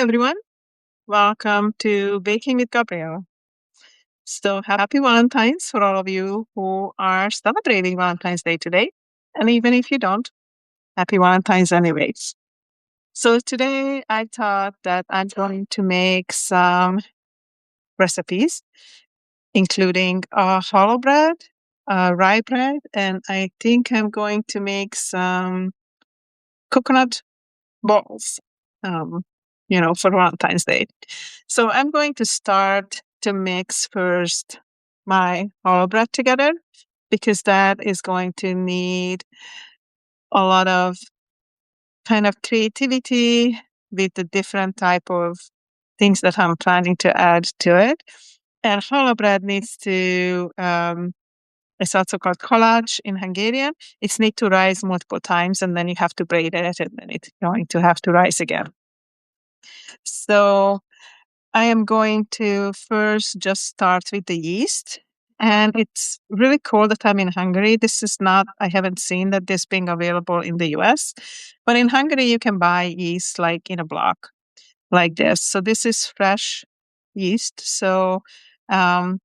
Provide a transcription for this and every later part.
everyone. Welcome to Baking with Gabriella. So happy Valentine's for all of you who are celebrating Valentine's Day today. And even if you don't, happy Valentine's anyways. So today I thought that I'm going to make some recipes, including hollow bread, rye bread, and I think I'm going to make some coconut balls, um, for Valentine's Day. So I'm going to start to mix first my hollow bread together because that is going to need a lot of kind of creativity with the different type of things that I'm planning to add to it. And hollow bread needs to, it's also called collage in Hungarian. It's need to rise multiple times and then you have to braid it and then it's going to have to rise again. So I am going to first just start with the yeast. And it's really cool that I'm in Hungary. This is not, I haven't seen that this being available in the US. But in Hungary, you can buy yeast like in a block like this. So this is fresh yeast. So um,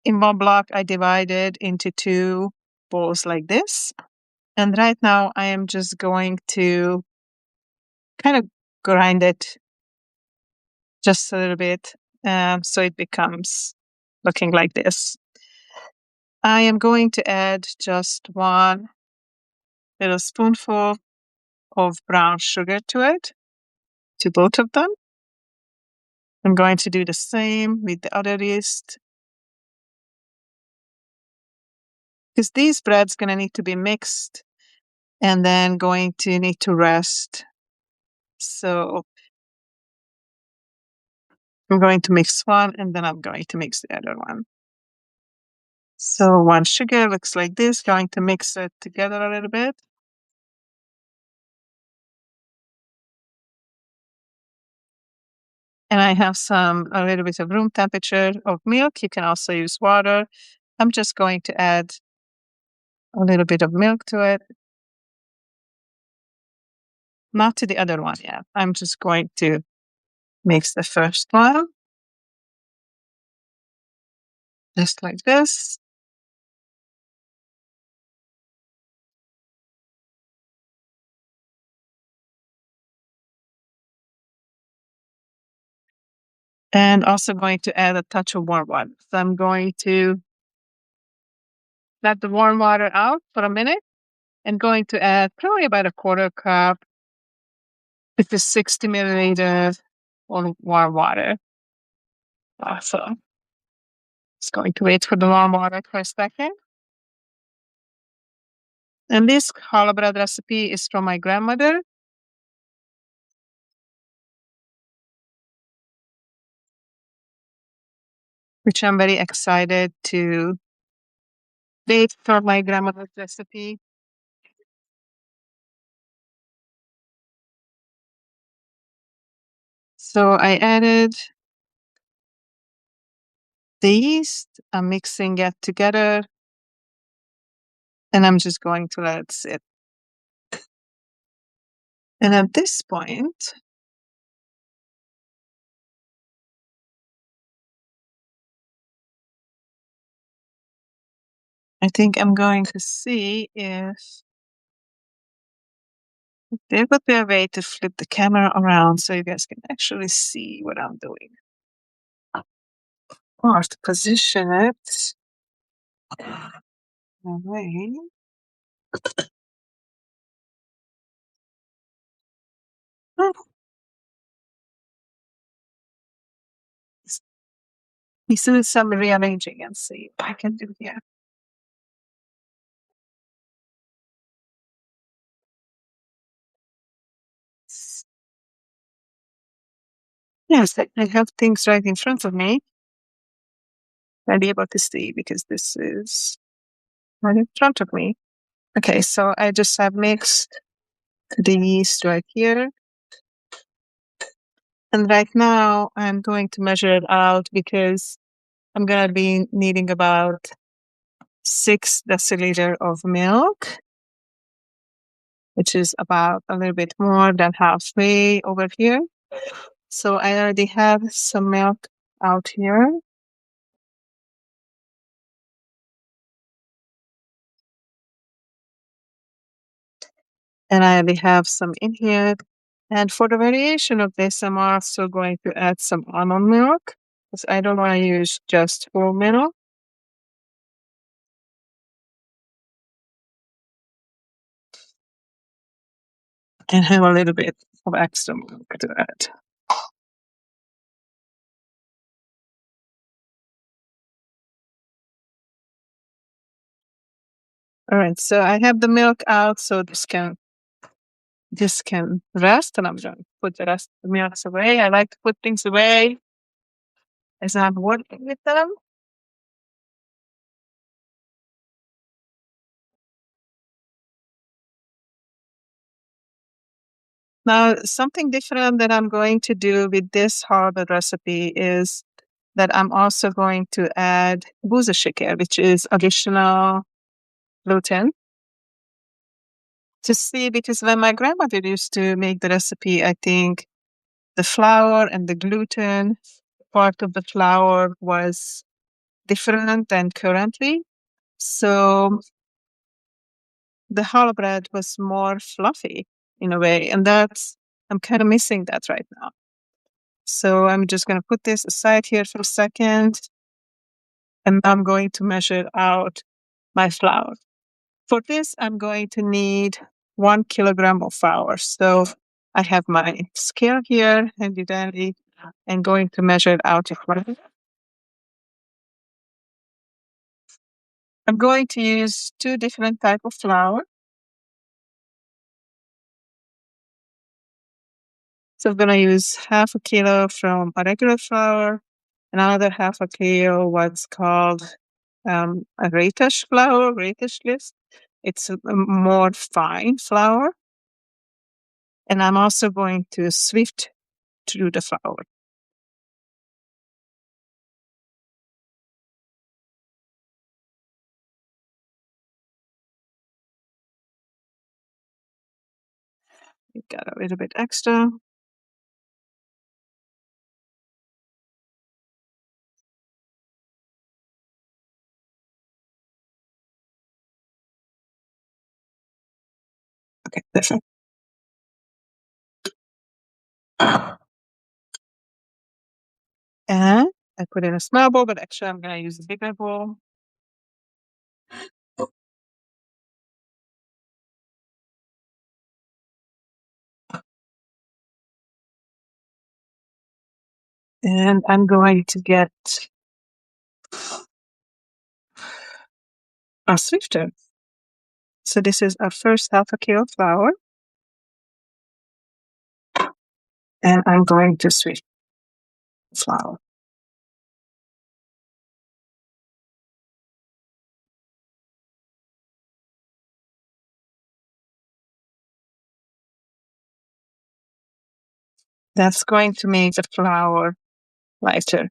in one block, I divided into two bowls like this. And right now, I am just going to kind of grind it just a little bit so it becomes looking like this. I am going to add just one little spoonful of brown sugar to it, to both of them. I'm going to do the same with the other yeast. Because these breads going to need to be mixed and then going to need to rest. So I'm going to mix one and then I'm going to mix the other one. So one sugar looks like this, going to mix it together a little bit. And I have a little bit of room temperature of milk. You can also use water. I'm just going to add a little bit of milk to it. Not to the other one yet. I'm just going to mix the first one. Just like this. And also going to add a touch of warm water. So I'm going to let the warm water out for a minute and going to add probably about a quarter cup. This is 60 milliliters of warm water. So it's going to wait for the warm water for a second. And this challah bread recipe is from my grandmother. Which I'm very excited to date for my grandmother's recipe. So I added the yeast, I'm mixing it together, and I'm just going to let it sit. And at this point, I think I'm going to see if there would be a way to flip the camera around so you guys can actually see what I'm doing. Or to position it in a way. You see some rearranging and see what I can do here. Yes, I have things right in front of me. I'll be able to see because this is right in front of me. Okay, so I just have mixed the yeast right here. And right now I'm going to measure it out because I'm going to be needing about 6 deciliter of milk, which is about a little bit more than halfway over here. So I already have some milk out here. And I already have some in here. And for the variation of this, I'm also going to add some almond milk because I don't want to use just whole milk. And have a little bit of extra milk to add. All right, so I have the milk out, so this can rest, and I'm going to put the rest of the milk away. I like to put things away as I'm working with them. Now, something different that I'm going to do with this hard recipe is that I'm also going to add buza şeker, which is additional gluten. To see, because when my grandmother used to make the recipe, I think the flour and the gluten part of the flour was different than currently. So the challah bread was more fluffy in a way, and I'm kind of missing that right now. So I'm just going to put this aside here for a second, and I'm going to measure out my flour. For this, I'm going to need 1 kilogram of flour. So I have my scale here, handy dandy, and going to measure it out. I'm going to use two different type of flour. So I'm going to use half a kilo from a regular flour, another half a kilo what's called a ratish flour, ratish list. It's a more fine flour. And I'm also going to sift through the flour. You got a little bit extra. Okay, perfect. And I put in a small bowl, but actually I'm going to use a bigger bowl. And I'm going to get a swifter. So this is our first half a kilo flour. And I'm going to swift flour. That's going to make the flour lighter.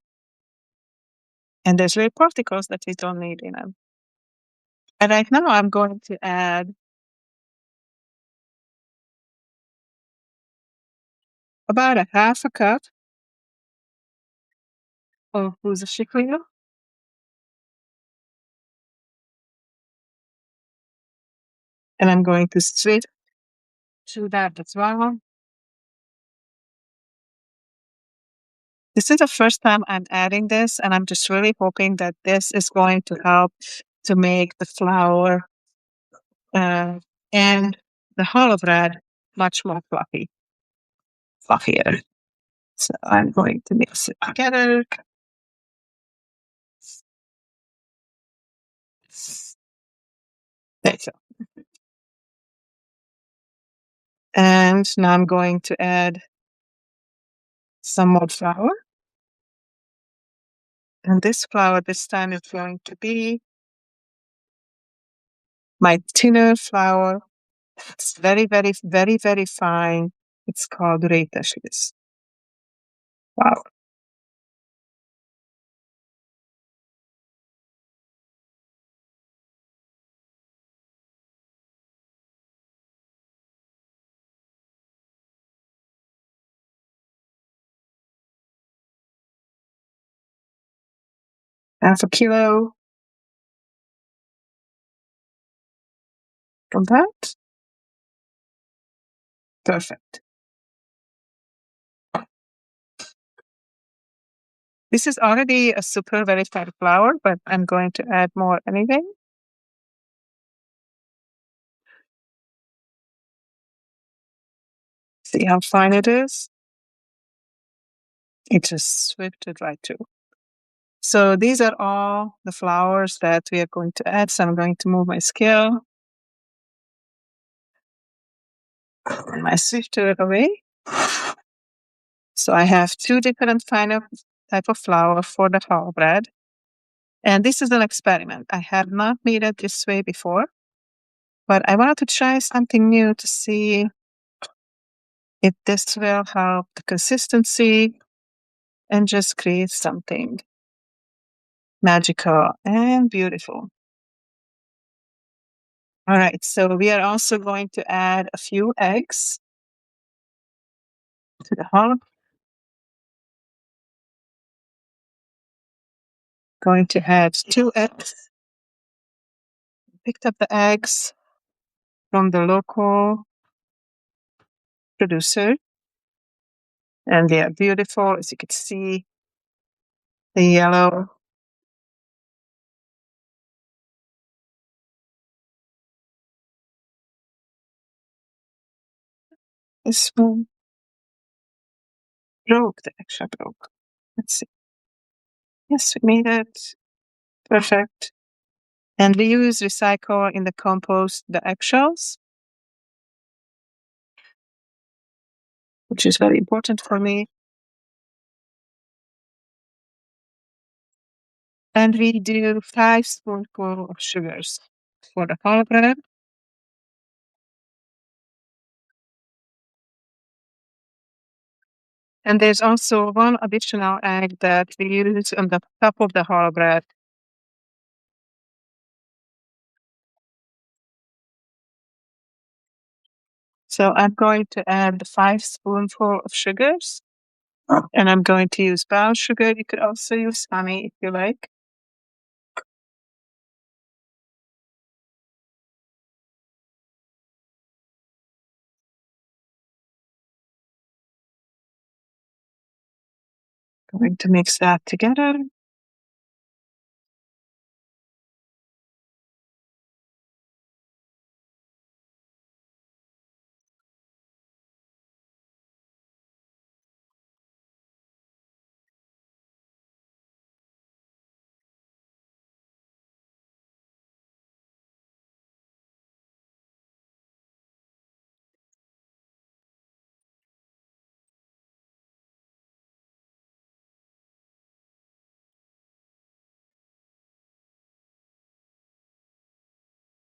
And there's little particles that we don't need in them. And right now I'm going to add about a half a cup of buza şeker. And I'm going to swift through that as well. This is the first time I'm adding this, and I'm just really hoping that this is going to help to make the flour and the challah bread much more fluffier. So I'm going to mix it together. There you go. And now I'm going to add some more flour. And this flour this time is going to be my thinner flour. It's very, very, very, very fine. It's called rejteslis. Wow. half a kilo of that. Perfect. This is already a super very fine flour, but I'm going to add more anyway. See how fine it is? It just swept it right through. So these are all the flours that we are going to add. So I'm going to move my scale and my sifter away. So I have two different type of flour for the challah bread. And this is an experiment. I have not made it this way before, but I wanted to try something new to see if this will help the consistency and just create something magical and beautiful. All right, so we are also going to add a few eggs to the challah. Going to add 2 eggs. Picked up the eggs from the local producer, and they are beautiful. As you can see, the yellow. This one broke, the extra broke. Let's see. Yes, we made it. Perfect. And we use recycle in the compost the eggshells, which is very important for me. And we do 5 spoonfuls of sugars for the challah bread. And there's also one additional egg that we use on the top of the challah bread. So I'm going to add 5 spoonfuls of sugars, and I'm going to use brown sugar. You could also use honey if you like. Going to mix that together.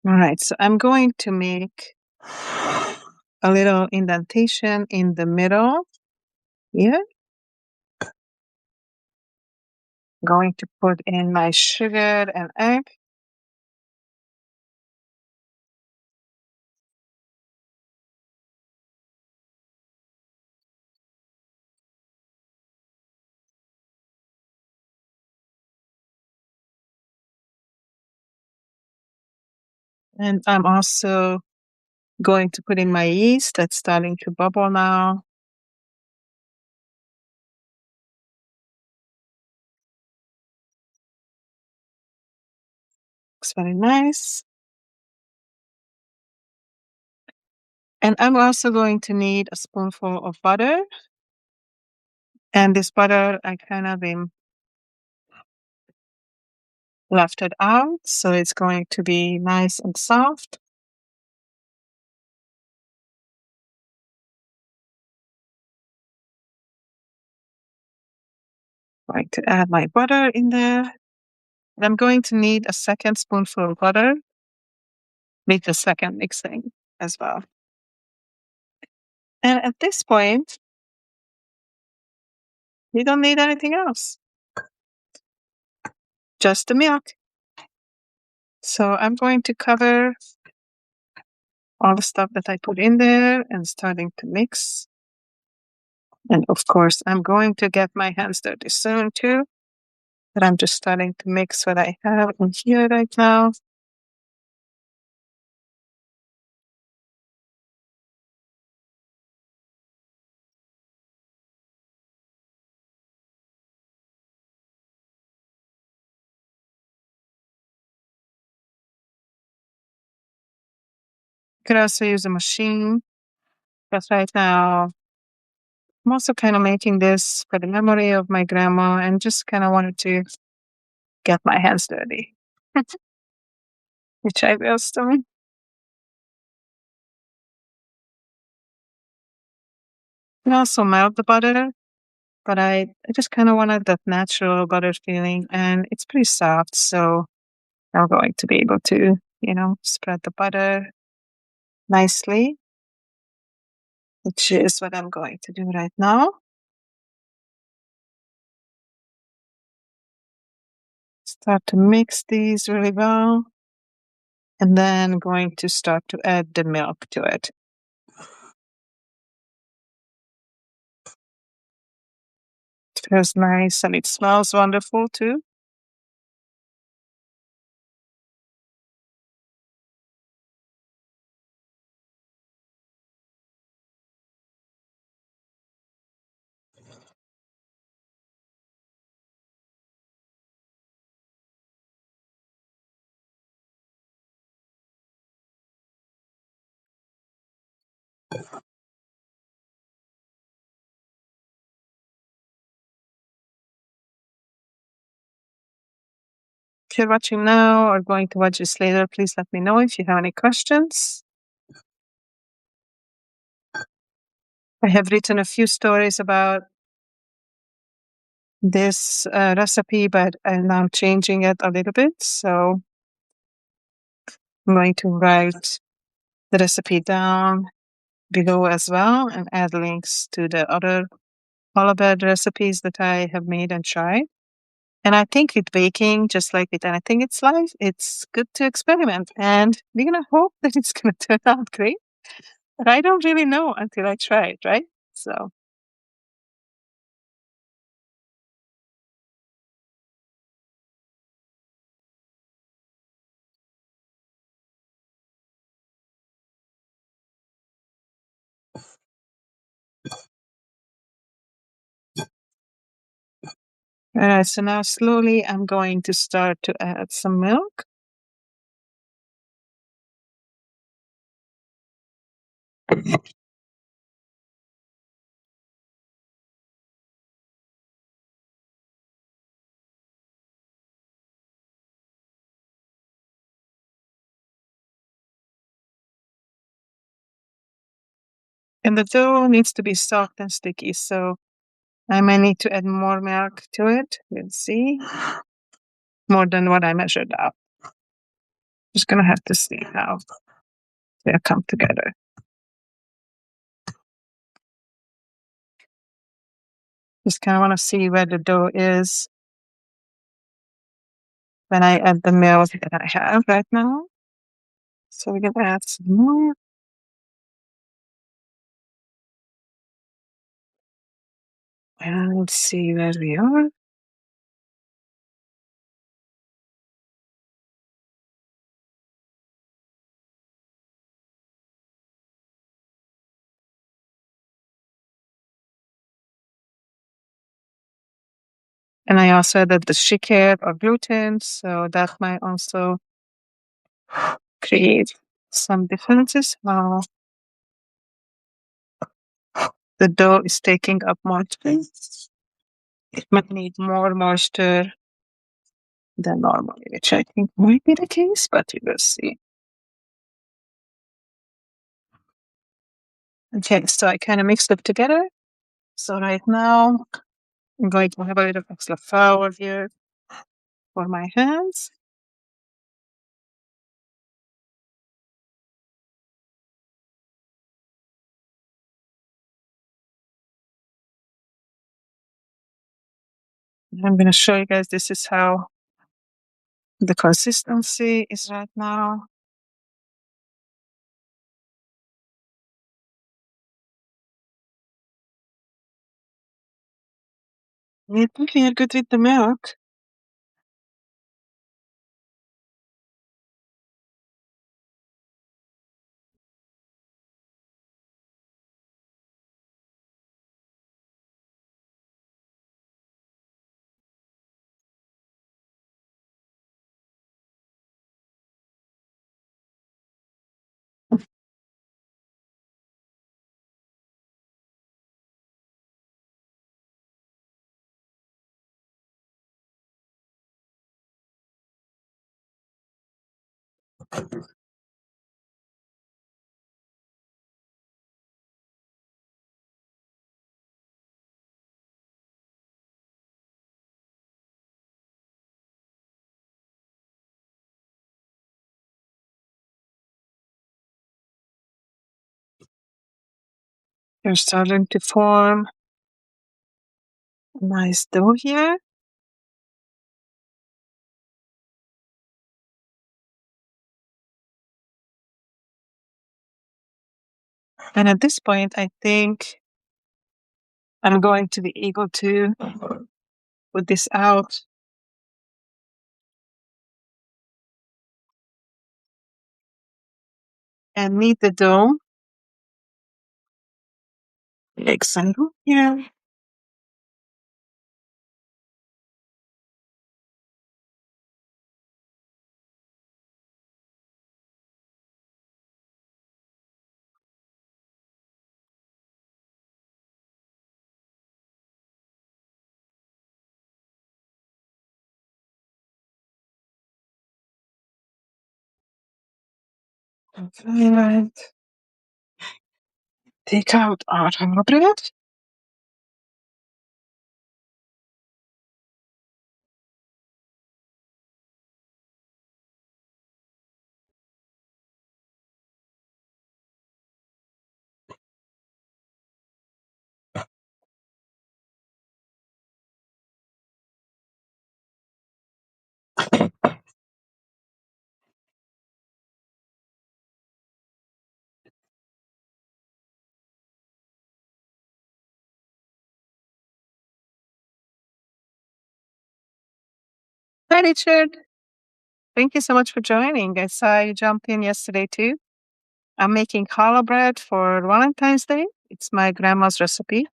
All right, so I'm going to make a little indentation in the middle here. Going to put in my sugar and egg. And I'm also going to put in my yeast that's starting to bubble now. Looks very nice. And I'm also going to need a spoonful of butter. And this butter, I kind of left it out, so it's going to be nice and soft. Going to add my butter in there. And I'm going to need a second spoonful of butter with the second mixing as well. And at this point, you don't need anything else, just the milk. So I'm going to cover all the stuff that I put in there and starting to mix. And of course, I'm going to get my hands dirty soon too. But I'm just starting to mix what I have in here right now. You could also use a machine, but right now I'm also kind of making this for the memory of my grandma and just kind of wanted to get my hands dirty, which I will soon. And also melt the butter, but I just kind of wanted that natural butter feeling, and it's pretty soft, so I'm going to be able to, spread the butter nicely, which is what I'm going to do right now. Start to mix these really well, and then going to start to add the milk to it. It feels nice and it smells wonderful too. If you're watching now or going to watch this later, please let me know if you have any questions. I have written a few stories about this recipe, but I'm now changing it a little bit. So I'm going to write the recipe down below as well and add links to the other challah bread recipes that I have made and tried. And I think with baking, just like with anything it's life, it's good to experiment. And we're going to hope that it's going to turn out great. But I don't really know until I try it, right? So, all right. So now slowly I'm going to start to add some milk. And the dough needs to be soft and sticky. So I might need to add more milk to it. We'll see. More than what I measured out. Just going to have to see how they'll come together. Just kind of want to see where the dough is when I add the milk that I have right now. So we're going to add some more. And let's see where we are. And I also added the shikar or gluten, so that might also create some differences. While the dough is taking up more space, it might need more moisture than normally, which I think might be the case, but we will see. Okay, so I kind of mixed it together. So right now, I'm going to have a little extra flour here for my hands. I'm going to show you guys this is how the consistency is right now. You think you're good with the milk? You're starting to form a nice dough here. And at this point, I think I'm going to be able to put this out and knead the dough. Make some room here. Okay, right. Take out our bread. Hi, Richard. Thank you so much for joining. I saw you jump in yesterday too. I'm making challah bread for Valentine's Day. It's my grandma's recipe.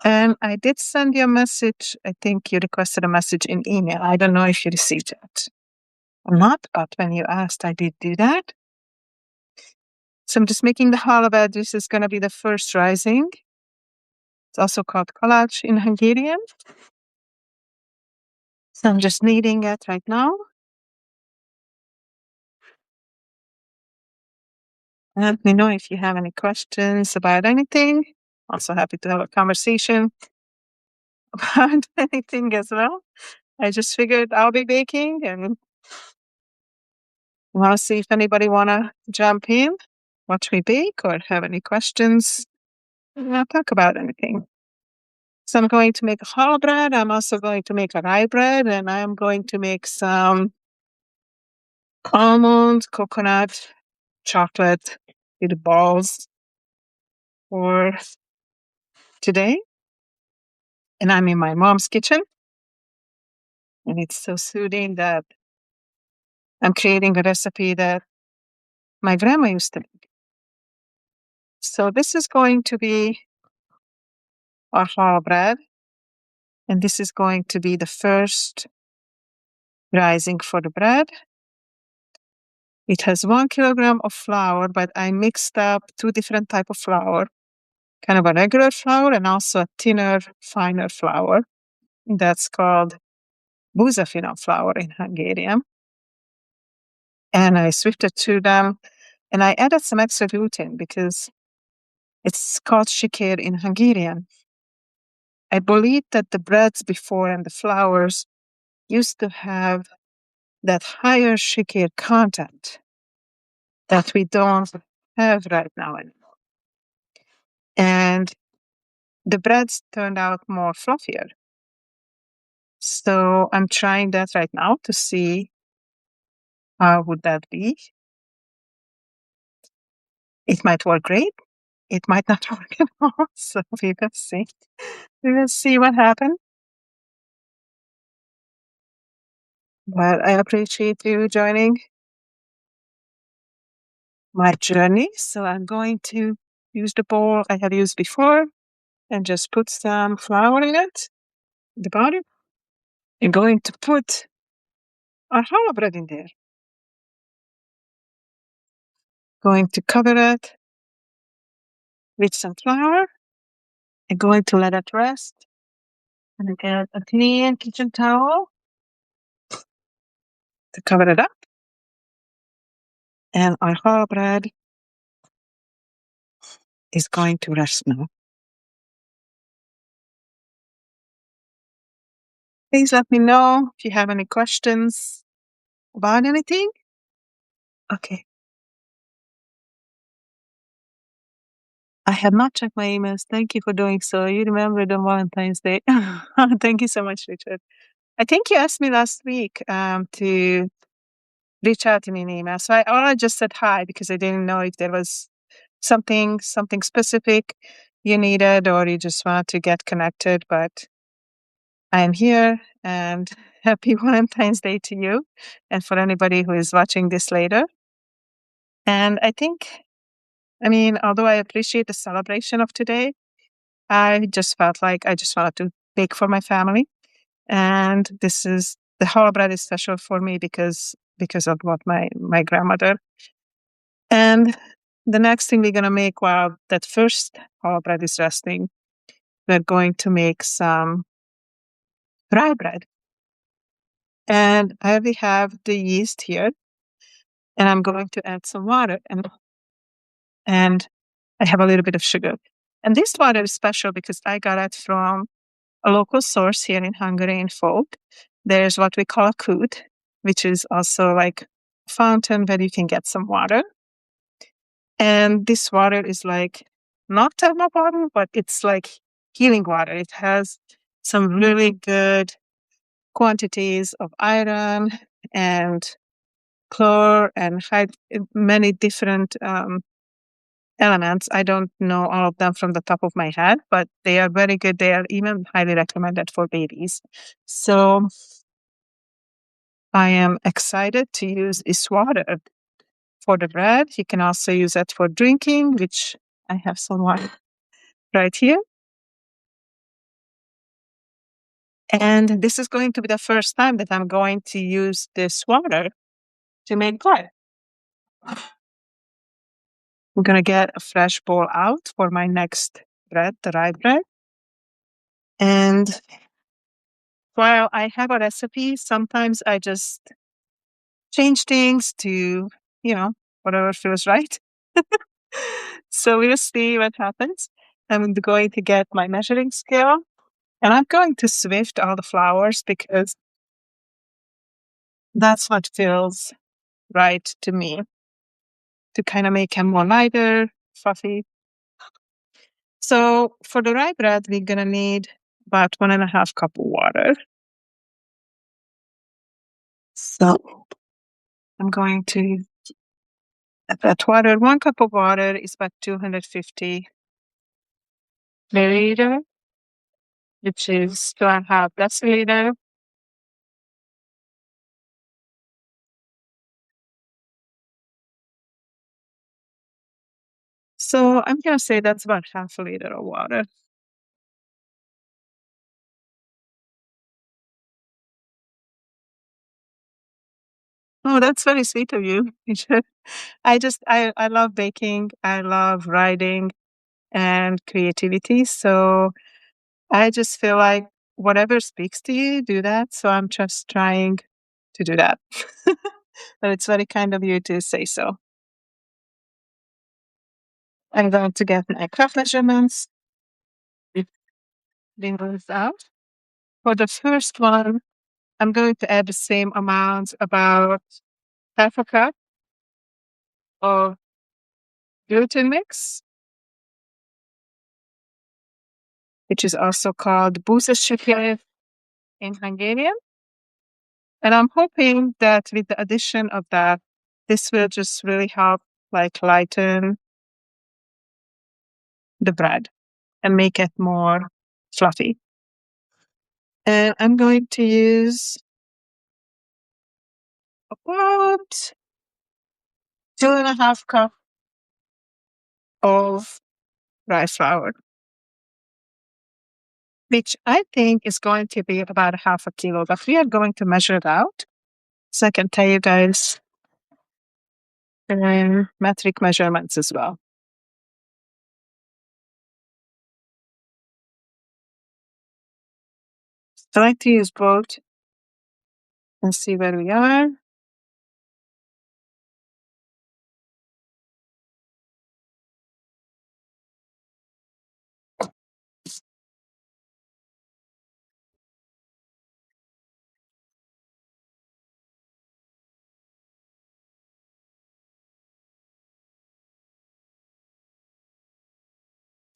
And I did send you a message. I think you requested a message in email. I don't know if you received it or not, but when you asked, I did do that. So I'm just making the challah bread. This is going to be the first rising. It's also called kolach in Hungarian. So I'm just kneading it right now. Let me know if you have any questions about anything. Also happy to have a conversation about anything as well. I just figured I'll be baking and want to see if anybody want to jump in, watch me bake, or have any questions. I'll talk about anything. So I'm going to make a challah bread. I'm also going to make a rye bread, and I'm going to make some almond, coconut, chocolate with balls for today. And I'm in my mom's kitchen, and it's so soothing that I'm creating a recipe that my grandma used to make. So this is going to be our challah bread, and this is going to be the first rising for the bread. It has 1 kilogram of flour, but I mixed up 2 different type of flour, kind of a regular flour and also a thinner, finer flour. That's called búzafina flour in Hungarian. And I switched to them, and I added some extra gluten because it's called siker in Hungarian. I believe that the breads before and the flours used to have that higher siker content that we don't have right now anymore. And the breads turned out more fluffier. So I'm trying that right now to see how would that be. It might work great. It might not work at all. So we will see. We will see what happens. But I appreciate you joining my journey. So I'm going to use the bowl I have used before and just put some flour in it, the bottom. I'm going to put our challah bread in there. Going to cover it with some flour. I'm going to let it rest. And get a clean kitchen towel to cover it up. And our challah bread is going to rest now. Please let me know if you have any questions about anything. Okay. I have not checked my emails. Thank you for doing so. You remembered on Valentine's Day. Thank you so much, Richard. I think you asked me last week to reach out to me in email. So I just said hi because I didn't know if there was something specific you needed or you just wanted to get connected. But I am here, and happy Valentine's Day to you and for anybody who is watching this later. And I mean, although I appreciate the celebration of today, I just felt like I just wanted to bake for my family. And the challah bread is special for me because of what my grandmother. And the next thing we're gonna make while that first challah bread is resting, we're going to make some rye bread. And I already have the yeast here, and I'm going to add some water and I have a little bit of sugar. And this water is special because I got it from a local source here in Hungary in Folk. There's what we call a kút, which is also like a fountain where you can get some water. And this water is like not thermal water, but it's like healing water. It has some really good quantities of iron and chlor and many different elements. I don't know all of them from the top of my head, but they are very good. They are even highly recommended for babies. So I am excited to use this water for the bread. You can also use it for drinking, which I have some water right here. And this is going to be the first time that I'm going to use this water to make bread. I'm going to get a fresh bowl out for my next bread, the rye bread. And while I have a recipe, sometimes I just change things to, whatever feels right. So we'll see what happens. I'm going to get my measuring scale and I'm going to sift all the flours because that's what feels right to me to kind of make them more lighter, fluffy. So for the rye bread, we're going to need about 1.5 cup of water. So I'm going to add that water. 1 cup of water is about 250 milliliter, which is 2.5 deciliter. So I'm going to say that's about half a liter of water. Oh, that's very sweet of you. I love baking. I love writing and creativity. So I just feel like whatever speaks to you, do that. So I'm just trying to do that. But it's very kind of you to say so. I'm going to get my cup measurements. Bring those out. For the first one, I'm going to add the same amount, about half a cup of gluten mix, which is also called búzasükkev in Hungarian. And I'm hoping that with the addition of that, this will just really help like lighten the bread and make it more fluffy. And I'm going to use about 2.5 cup of rice flour, which I think is going to be about half a kilo, but we are going to measure it out. So I can tell you guys metric measurements as well. I like to use both and see where we are.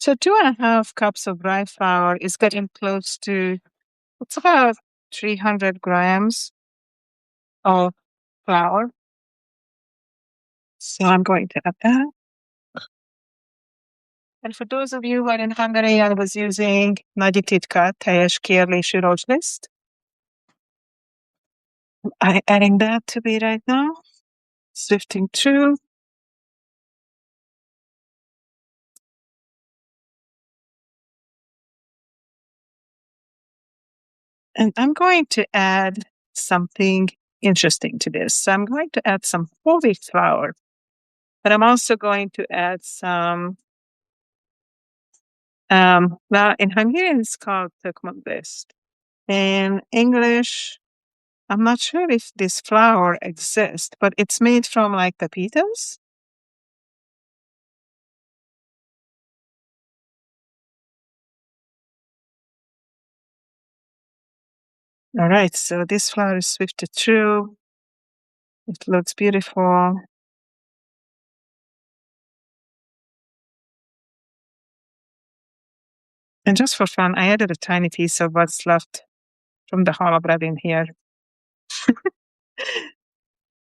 So 2.5 cups of rye flour is getting close to, it's about 300 grams of flour. So I'm going to add that. And for those of you who are in Hungary, I was using Nagy Titka teljes kérlésű rozslist. I'm adding that to be right now. Sifting through. And I'm going to add something interesting to this. So I'm going to add some whole wheat flour, but I'm also going to add some, well, in Hungarian it's called tökmögdöst. In English, I'm not sure if this flour exists, but it's made from like pepitas. All right, so this flour is sifted through. It looks beautiful. And just for fun, I added a tiny piece of what's left from the challah bread in here.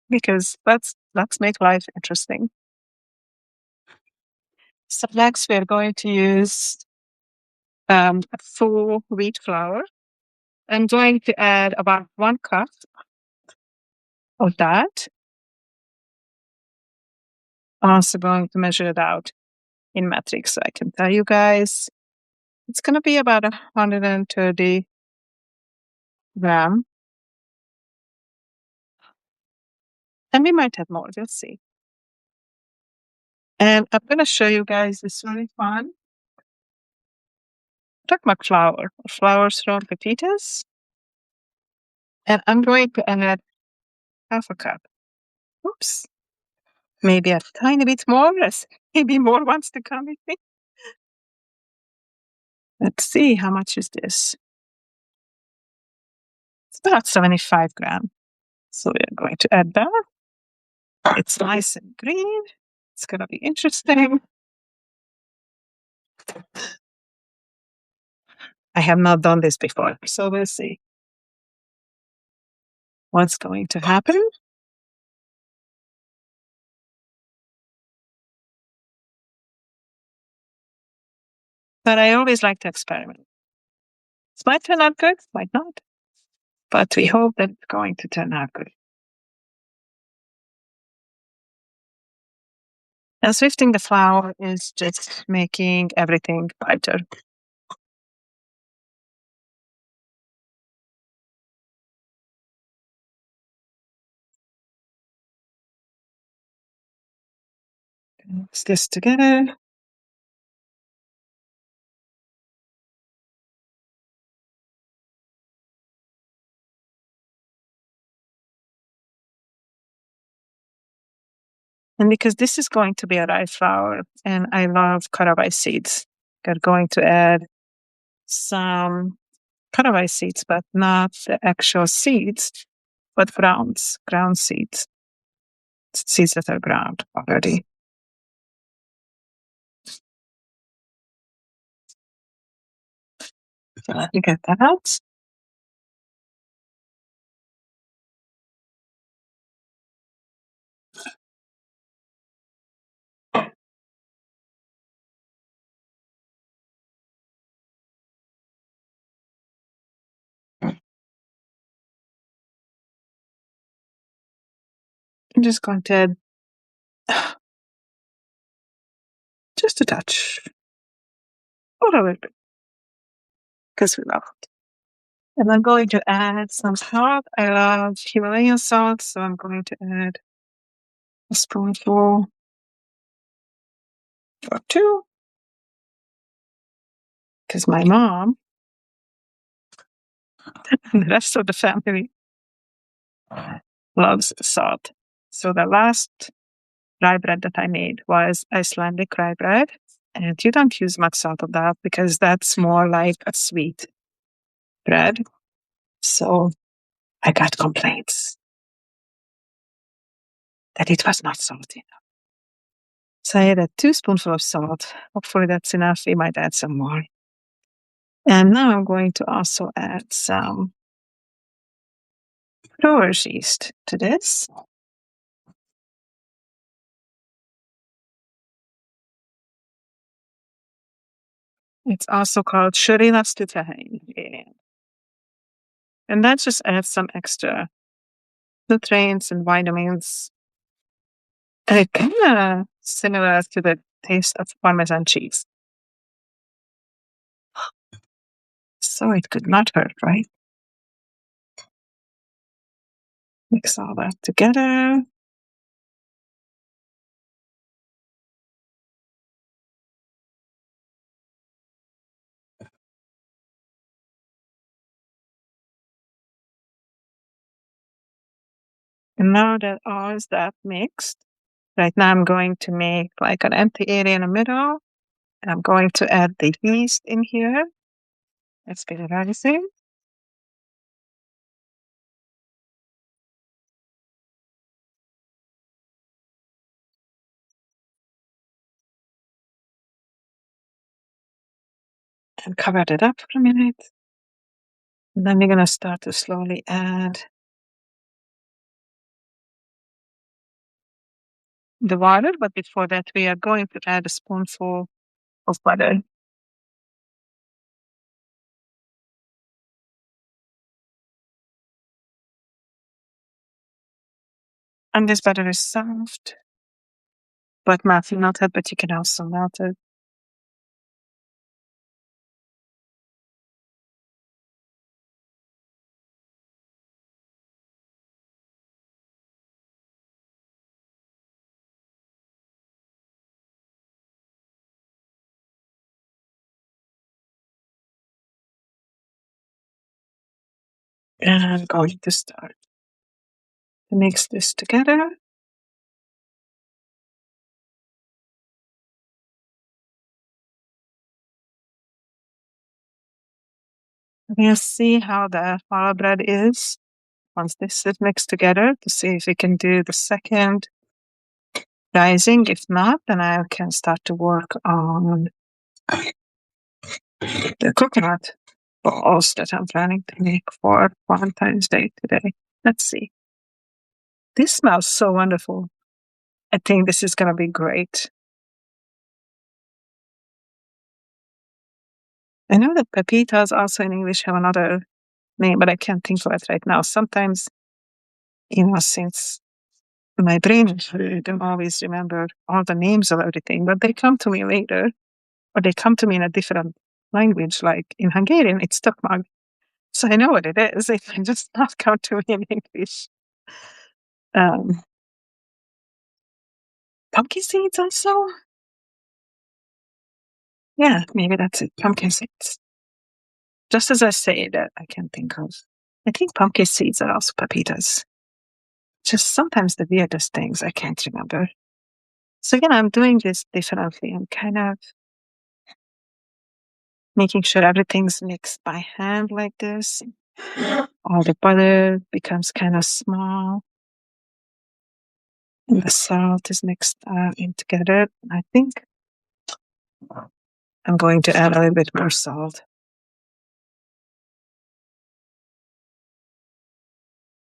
Because let's make life interesting. So next we're going to use full wheat flour. I'm going to add about 1 cup of that. I'm also going to measure it out in metric so I can tell you guys. It's going to be about 130 gram. And we might have more, we'll see. And I'm going to show you guys this really fun Takmak flour, flours from pepitas. And I'm going to add 1/2 cup. Oops. Maybe a tiny bit more, as maybe more wants to come with me. Let's see, how much is this? It's about 75 grams. So we're going to add that. It's nice and green. It's going to be interesting. I have not done this before, so we'll see what's going to happen. But I always like to experiment. It might turn out good, might not. But we hope that it's going to turn out good. And sifting the flour is just making everything lighter. Mix this together. And because this is going to be a rye flour, and I love caraway seeds, I'm going to add some caraway seeds, but not the actual seeds, but ground seeds, seeds that are ground already. So let me get that out. I'm just going to add just a touch, or a little bit, because we love it. And I'm going to add some salt. I love Himalayan salt, so I'm going to add a spoonful or two, because my mom and the rest of the family loves salt. So the last rye bread that I made was Icelandic rye bread. And you don't use much salt of that because that's more like a sweet bread. So I got complaints that it was not salty enough. So I added 2 spoonfuls of salt. Hopefully that's enough. We might add some more. And now I'm going to also add some brewer's yeast to this. It's also called ingredient. And that just adds some extra nutrients and vitamins. And it's kind of similar to the taste of Parmesan cheese. So it could not hurt, right? Mix all that together. And now that all is that mixed, right now I'm going to make like an empty area in the middle. And I'm going to add the yeast in here. Let's get it rising. And cover it up for a minute. And then we're going to start to slowly add the water. But before that, we are going to add a spoonful of butter. And this butter is soft, but melted, but you can also melt it. And I'm going to start to mix this together. We'll see how the challah bread is once this is mixed together to see if we can do the second rising. If not, then I can start to work on the coconut balls that I'm planning to make for Valentine's Day today. Let's see. This smells so wonderful. I think this is going to be great. I know that pepitas also in English have another name, but I can't think of it right now. Sometimes, since my brain don't always remember all the names of everything, but they come to me later, or they come to me in a different language, like in Hungarian, it's tukmag. So I know what it is. It can just not come to me in English. Um, Pumpkin seeds also? Yeah, maybe that's it. Pumpkin seeds. Just as I say that, I can think of. I think pumpkin seeds are also pepitas. Just sometimes the weirdest things I can't remember. So again, I'm doing this differently. I'm kind of making sure everything's mixed by hand like this. All the butter becomes kind of small. And the salt is mixed in together. I think I'm going to add a little bit more salt.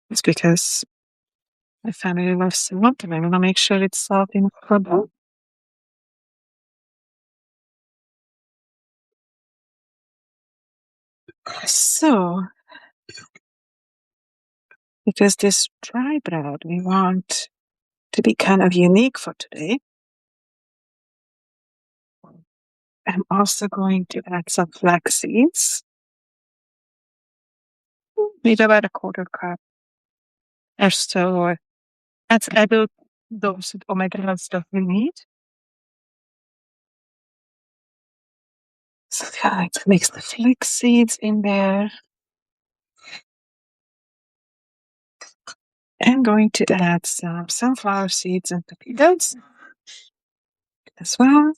It's because my family loves salt, and I want to make sure it's salt enough for both. So, because this dry bread we want to be kind of unique for today, I'm also going to add some flax seeds, maybe about a quarter cup or so. That's about those omega stuff we need. So I to mix the flax seeds in there. I'm going to add some sunflower seeds and potatoes as well.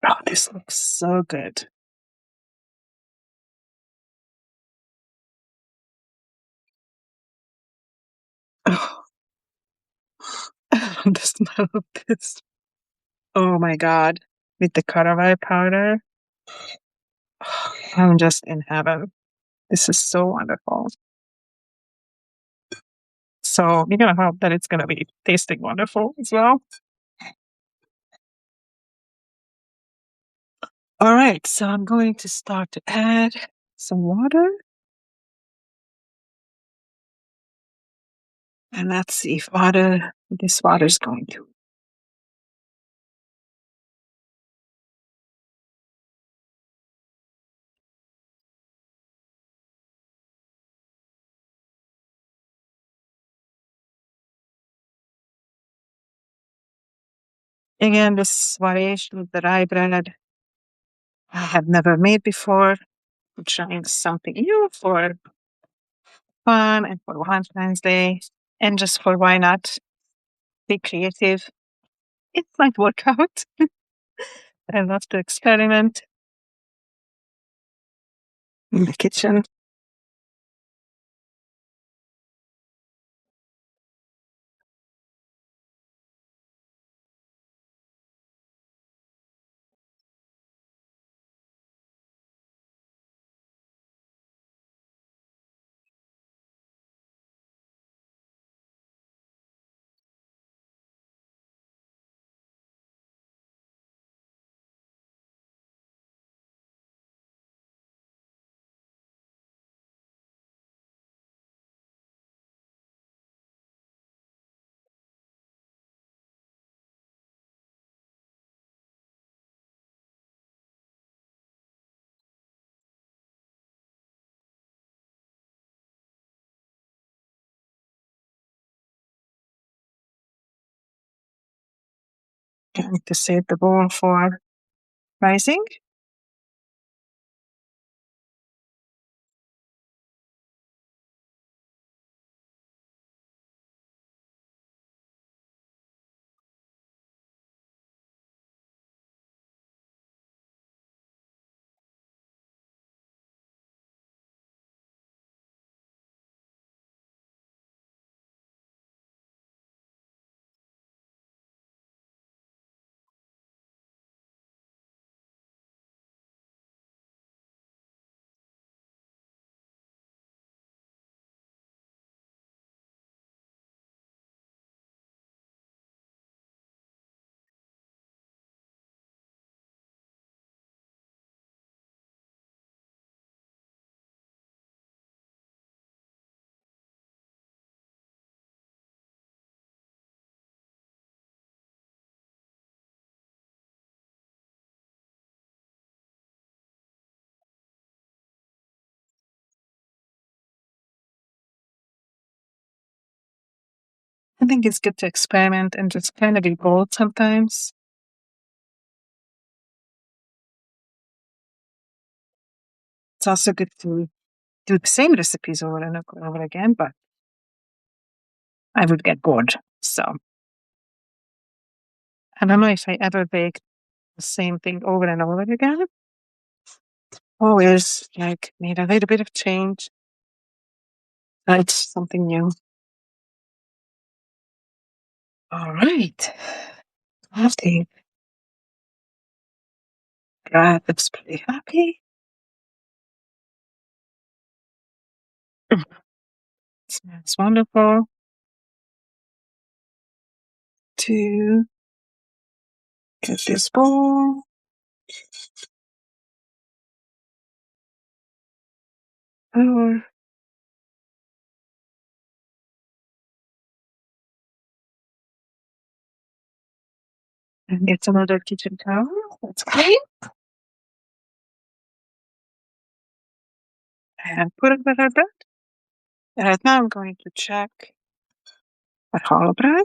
Oh, this looks so good. The smell of this. Oh my God. With the caraway powder. I'm just in heaven. This is so wonderful. So we're gonna hope that it's gonna be tasting wonderful as well. All right, so I'm going to start to add some water. And let's see if this water is going to. Again, this variation of the rye bread I have never made before. I'm trying something new for fun and for Valentine's Day and just for why not be creative. It might work out. I love to experiment in the kitchen. Going to save the bowl for rising. I think it's good to experiment and just kind of be bold sometimes. It's also good to do the same recipes over and over again, but I would get bored. So I don't know if I ever bake the same thing over and over again. Always like need a little bit of change. It's something new. All right. I think God is pretty happy. Smells wonderful. To get this bowl. Or and get another kitchen towel. That's clean. And put it with our bread. And right now I'm going to check our hollow bread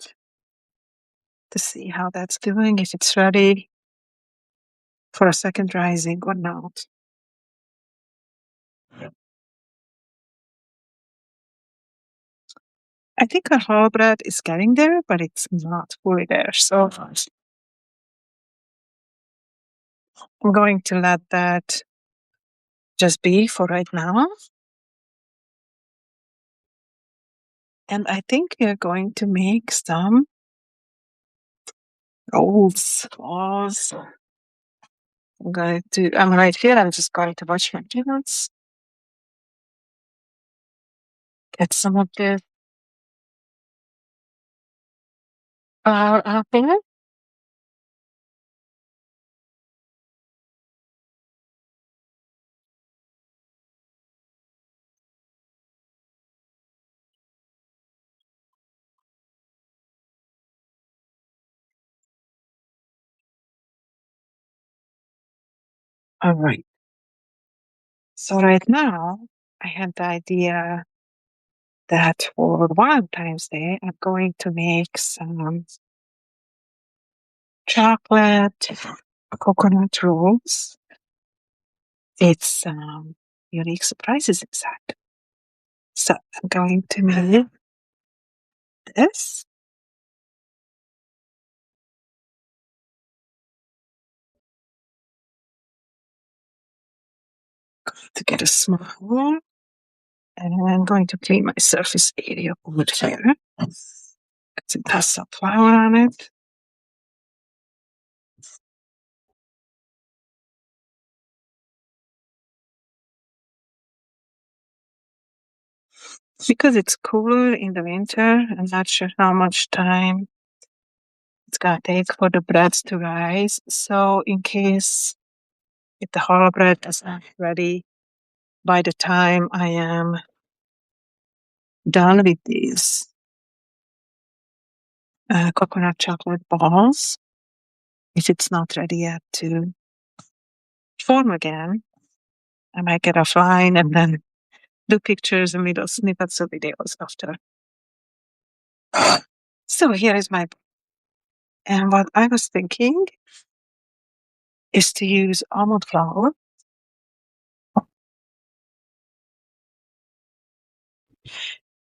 to see how that's doing, if it's ready for a second rising or not. I think our hollow bread is getting there, but it's not fully there. So I'm going to let that just be for right now. And I think we are going to make some Rolls. I'm right here. I'm just going to watch McDonald's. Get some of the apple. All right. So right now, I had the idea that for Valentine's Day, I'm going to make some chocolate coconut rolls. It's unique surprises inside. So I'm going to make this. To get a small one, and I'm going to clean my surface area over here. Put some pasta flour on it. Because it's cooler in the winter, I'm not sure how much time it's gonna take for the breads to rise. So in case if the hollow bread is not ready by the time I am done with these coconut chocolate balls, if it's not ready yet to form again, I might get offline and then do pictures and little snippets of videos after. So here is my, and what I was thinking is to use almond flour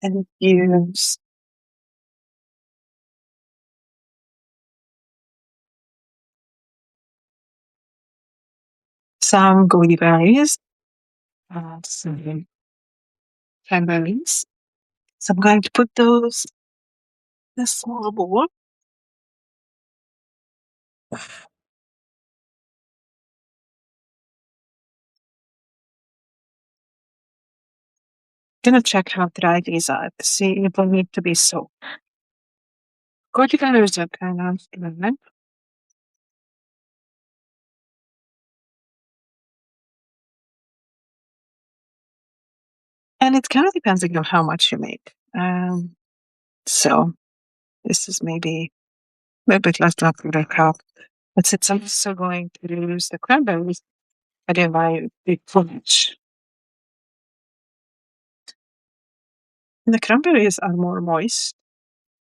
and use some goji berries, some cranberries. So I'm going to put those in a small bowl. Gonna check how dry these are to see if they need to be soaked. Goji berries are kind of lemon. And it kind of depends on how much you make. So this is maybe a little bit less than a cup. But since I'm also going to use the cranberries, I didn't buy a big bunch. And the cranberries are more moist,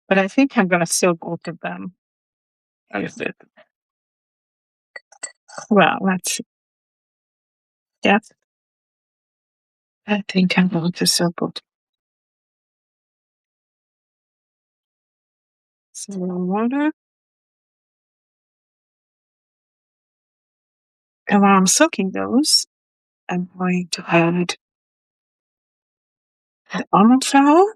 but I think I'm gonna still both of them. A little bit. Well, let's see. Yeah, I think I'm going to still both. Some water. And while I'm soaking those, I'm going to add the almond flour.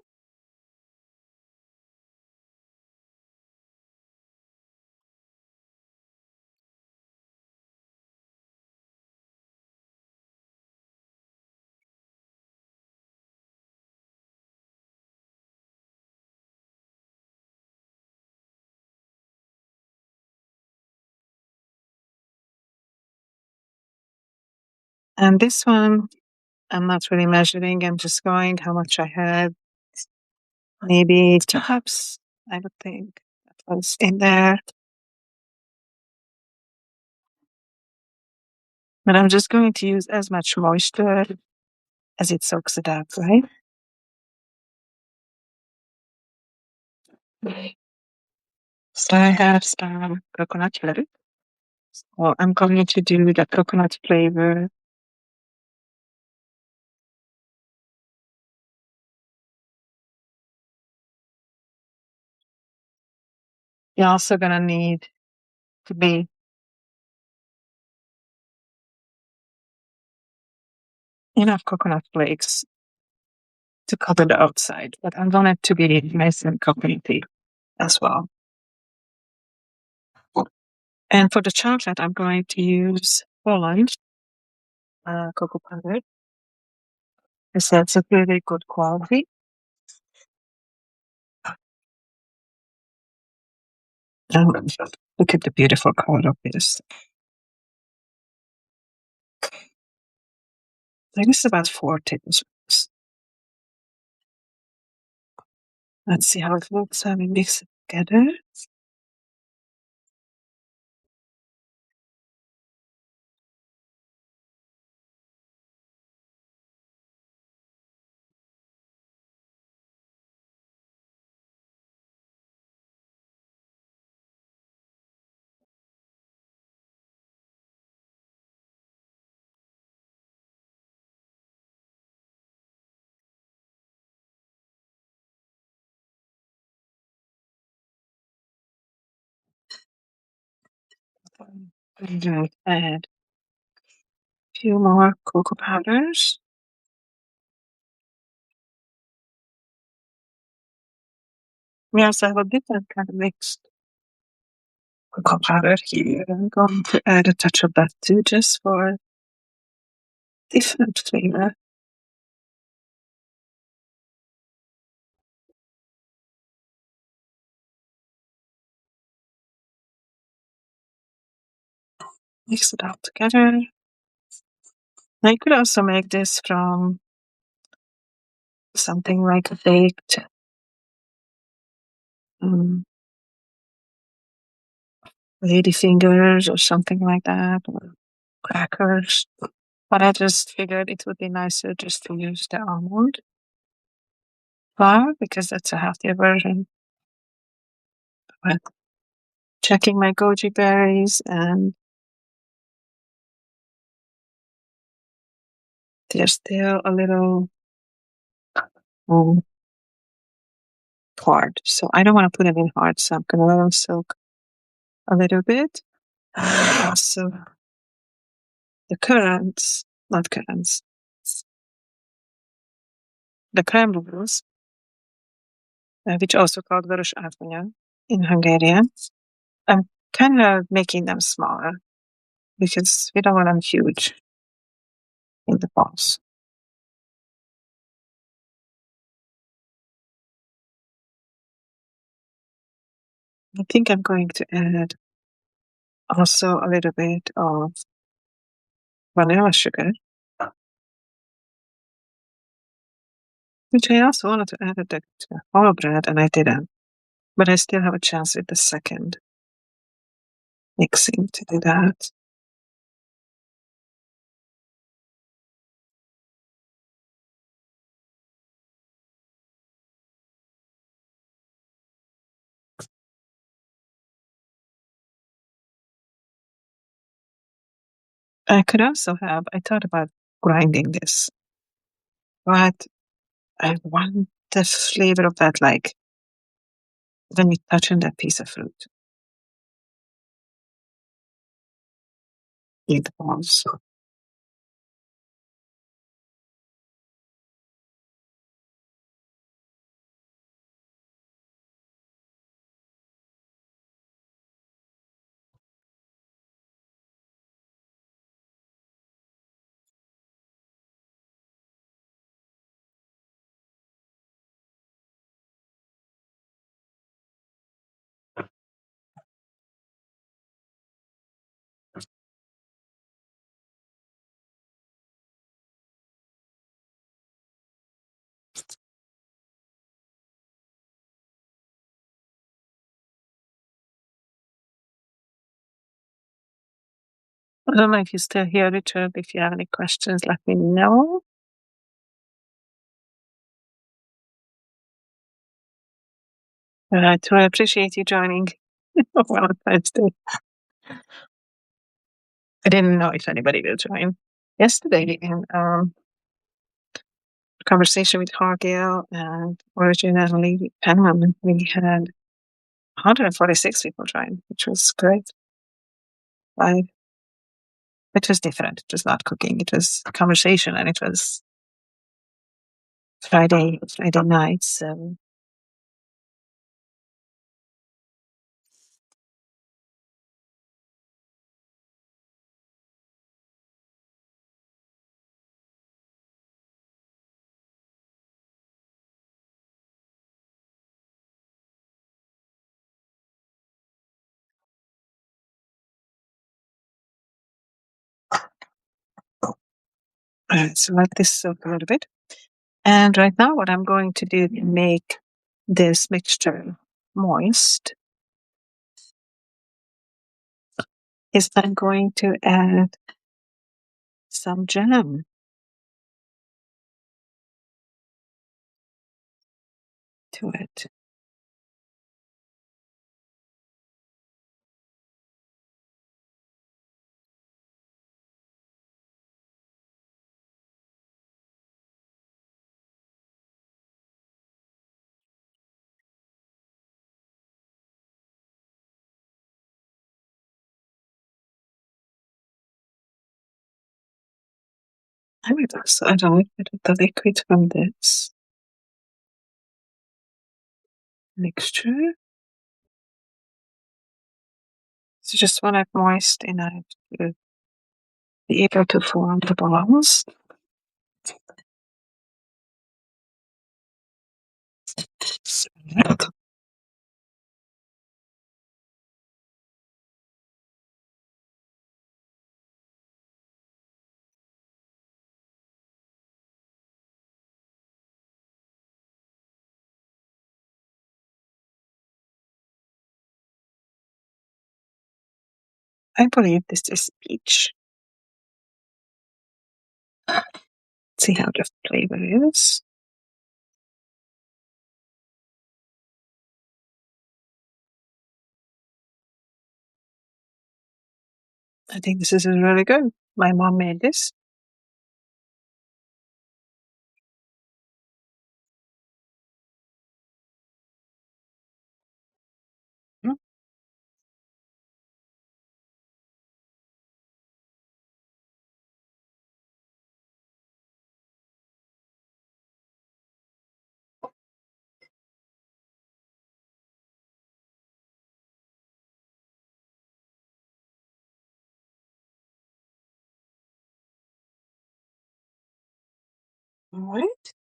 And this one, I'm not really measuring. I'm just going how much I had. Maybe 2 cups, I would think. That was in there. But I'm just going to use as much moisture as it soaks it up, right? So I have some coconut flavor. So I'm going to do the coconut flavor. You're also gonna need to be enough coconut flakes to cover the outside, but I want it to be nice and coconutty as well. And for the chocolate, I'm going to use Holland cocoa powder. It's a really good quality. And look at the beautiful color of this. I think it's about 4 tablespoons. Let's see how it looks. How we mix it together. And add a few more cocoa powders. We also have a different kind of mixed cocoa powder here. I'm going to add a touch of that too, just for different flavor. Mix it all together. I could also make this from something like a baked um, lady fingers or something like that, or crackers. But I just figured it would be nicer just to use the almond flour because that's a healthier version. But checking my goji berries, and they're still a little um, hard. So I don't want to put them in hard, so I'm going to let them soak a little bit. Also, the currants, not currants, the cranberries, which also called vörös árvanya in Hungarian. I'm kind of making them smaller because we don't want them huge in the balls. I think I'm going to add also a little bit of vanilla sugar, which I also wanted to add to the whole bread, and I didn't. But I still have a chance with the second mixing to do that. I could also have, I thought about grinding this, but I want the flavor of that, like when you touch on that piece of fruit in the balls. I don't know if you're still here, Richard. If you have any questions, let me know. I appreciate you joining on Valentine's Day. I didn't know if anybody will join. Yesterday, in conversation with Hargale and originally Penman, we had 146 people join, which was great. It was different. It was not cooking. It was conversation, and it was Friday night. So Alright, so let this soak a little bit. And right now, what I'm going to do to make this mixture moist is I'm going to add some jam to it. I would also add a little bit of the liquid from this mixture. So just want it moist enough to be able to form the balls. I believe this is peach. Let's see how the flavor is. I think this is really good. My mom made this. Mm. Right?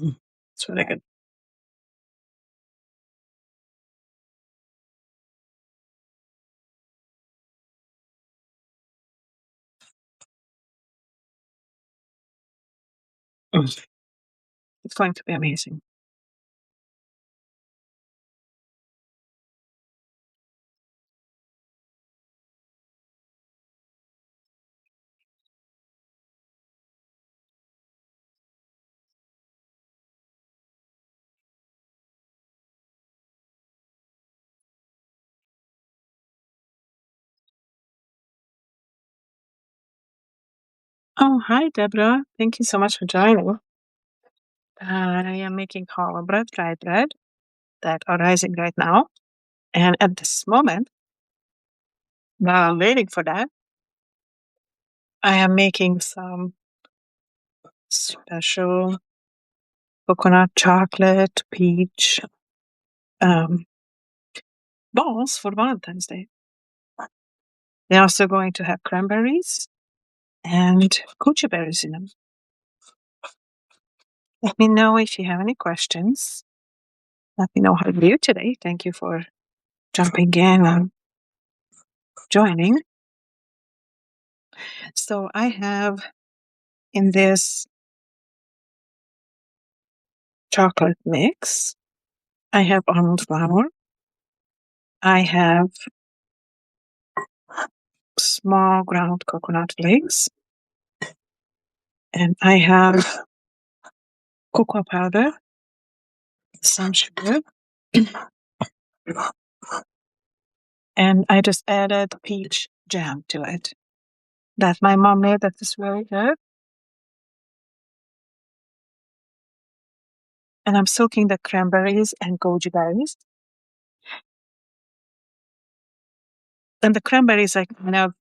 Mm. It's really good. Mm. It's going to be amazing. Oh, hi, Deborah. Thank you so much for joining. I am making hollow bread, dry bread that are rising right now. And at this moment, while I'm waiting for that, I am making some special coconut chocolate peach um, balls for Valentine's Day. They're also going to have cranberries and goji berries in them. Let me know if you have any questions. Let me know how to do today. Thank you for jumping in and joining. So I have in this chocolate mix, I have almond flour. I have small ground coconut flakes. And I have cocoa powder, some sugar, and I just added peach jam to it that my mom made that is very good. And I'm soaking the cranberries and goji berries. And the cranberries I kind of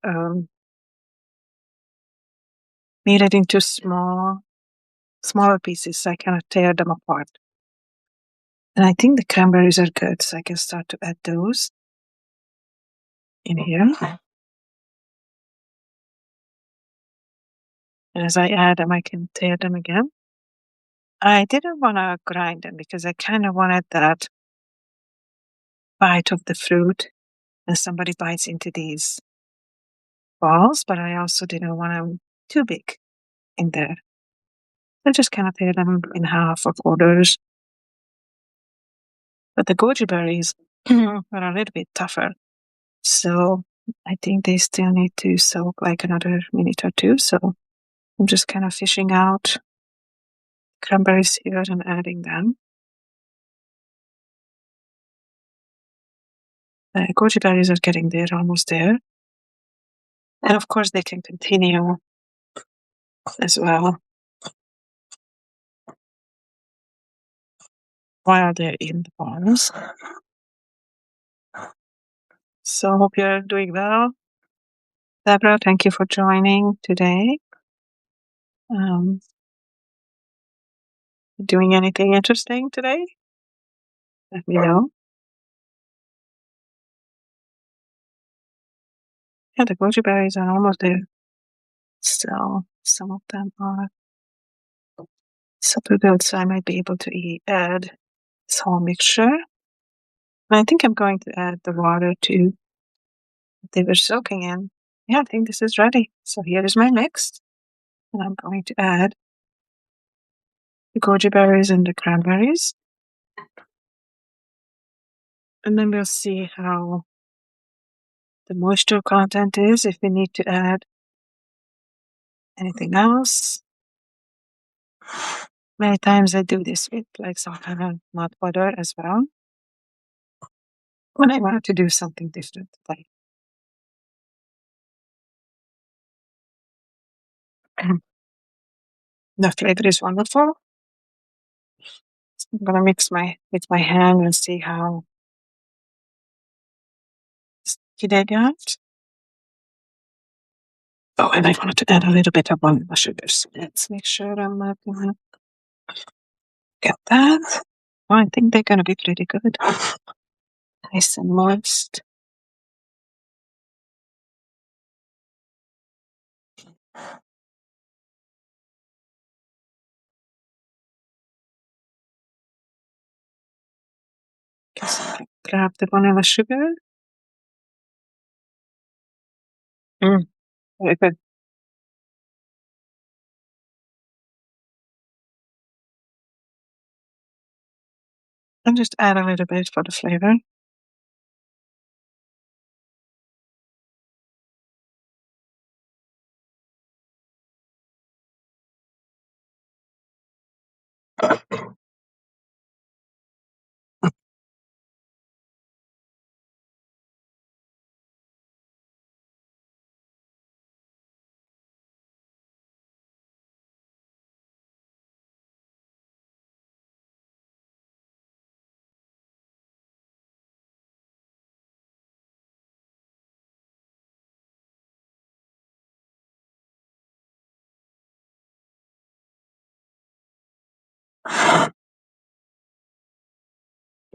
made it into smaller pieces so I cannot tear them apart. And I think the cranberries are good, so I can start to add those in here. And as I add them, I can tear them again. I didn't want to grind them because I kind of wanted that bite of the fruit and somebody bites into these balls, but I also didn't want them too big in there. So just kind of tear them in half or quarters. But the goji berries are a little bit tougher. So I think they still need to soak like another minute or two. So I'm just kind of fishing out cranberries here and adding them. The goji berries are getting there, almost there. And of course, they can continue as well while they're in the bowls. So hope you're doing well. Deborah, thank you for joining today. Doing anything interesting today? Let me know. Yeah, the goji berries are almost there. So some of them are super good, so I might be able to add this whole mixture. And I think I'm going to add the water too that they were soaking in. Yeah, I think this is ready. So here is my mix. And I'm going to add the goji berries and the cranberries. And then we'll see how the moisture content is, if we need to add anything else. Many times I do this with like some kind of nut butter as well. When I wanted to do something different, like the flavor is wonderful. I'm gonna mix with my hand and see how sticky they got. Oh, and I wanted to add a little bit of vanilla sugar. So let's make sure I'm not gonna get that. Oh, I think they're gonna be pretty good. Nice and moist. Just grab the vanilla sugar. Very good. And just add a little bit for the flavor.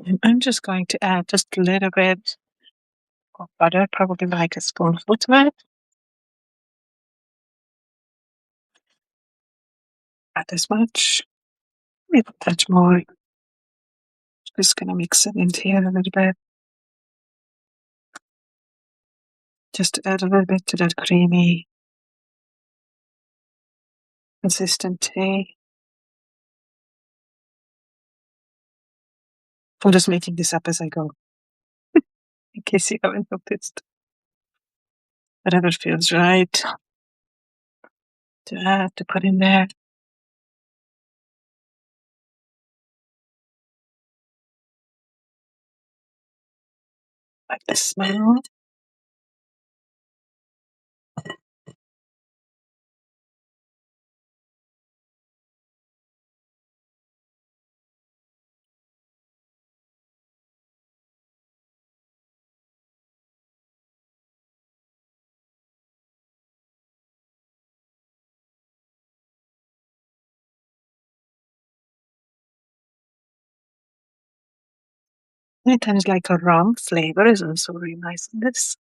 And I'm just going to add just a little bit of butter, probably like a spoonful to it. Not as much, maybe a touch more. Just gonna mix it into here a little bit. Just to add a little bit to that creamy consistency. I'm just making this up as I go, in case you haven't noticed. Whatever feels right to add, to put in there. Like the smell. Many times like a rum flavor is also really nice in this.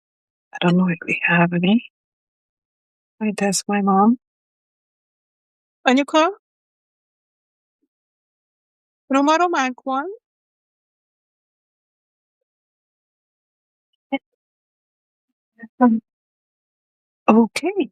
I don't know if we have any. I ask my mom. Ano ka? Roma-romantic one? Okay.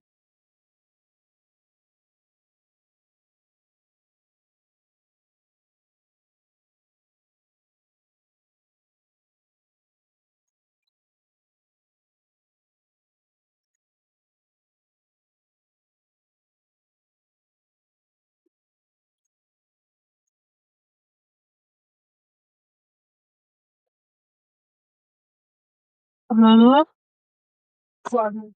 Uh, one.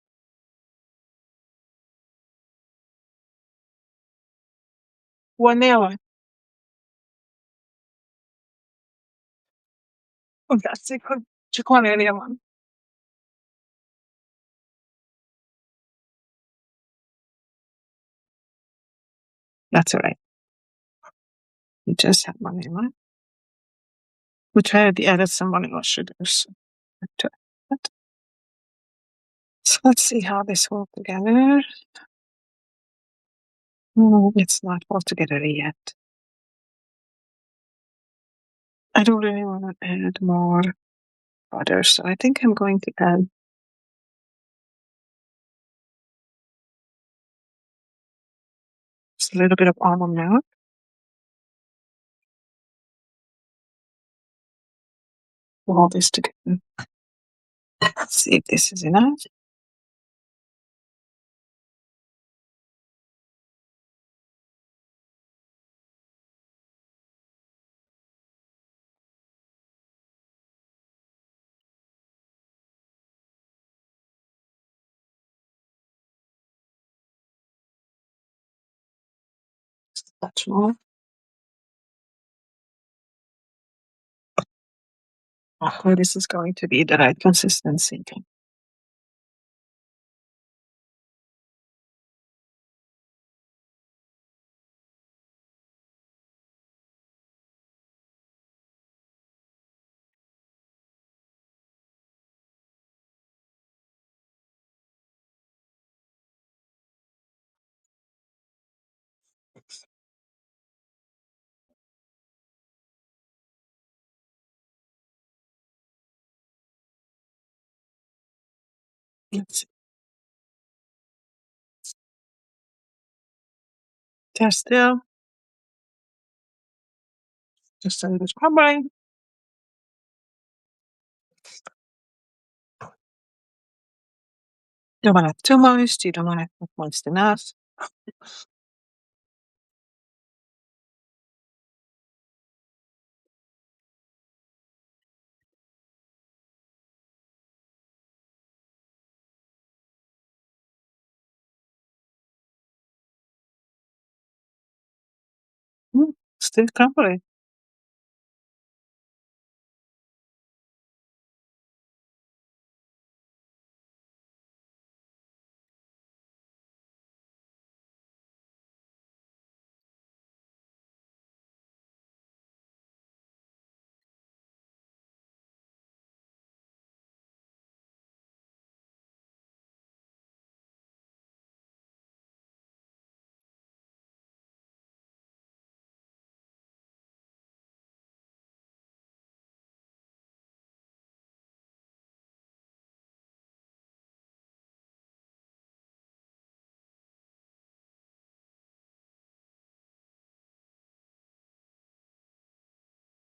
One hour. Fantastic. Ci quale one? That's all right. You just have vanilla. We tried the added some vanilla sugars. To it. So let's see how this works together. No, it's not all together yet. I don't really want to add more butter, so I think I'm going to add just a little bit of almond milk. All this together. Let's see if this is enough. Much more. Oh, this is going to be the right consistency. Let's see. They're still just a little crumbling. Don't want it too moist. You don't want it not moist enough. Still crumbling.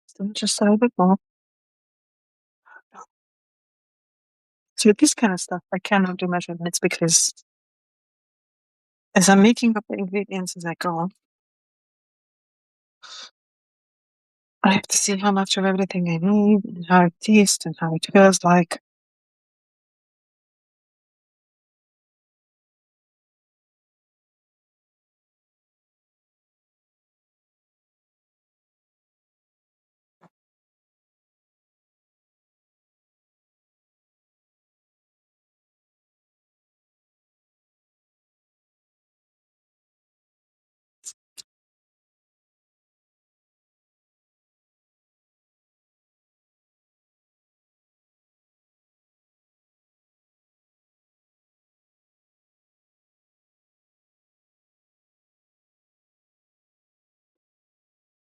Still just a little bit more. So with this kind of stuff, I cannot do measurements because as I'm making up the ingredients as I go, I have to see how much of everything I need and how it tastes and how it feels like.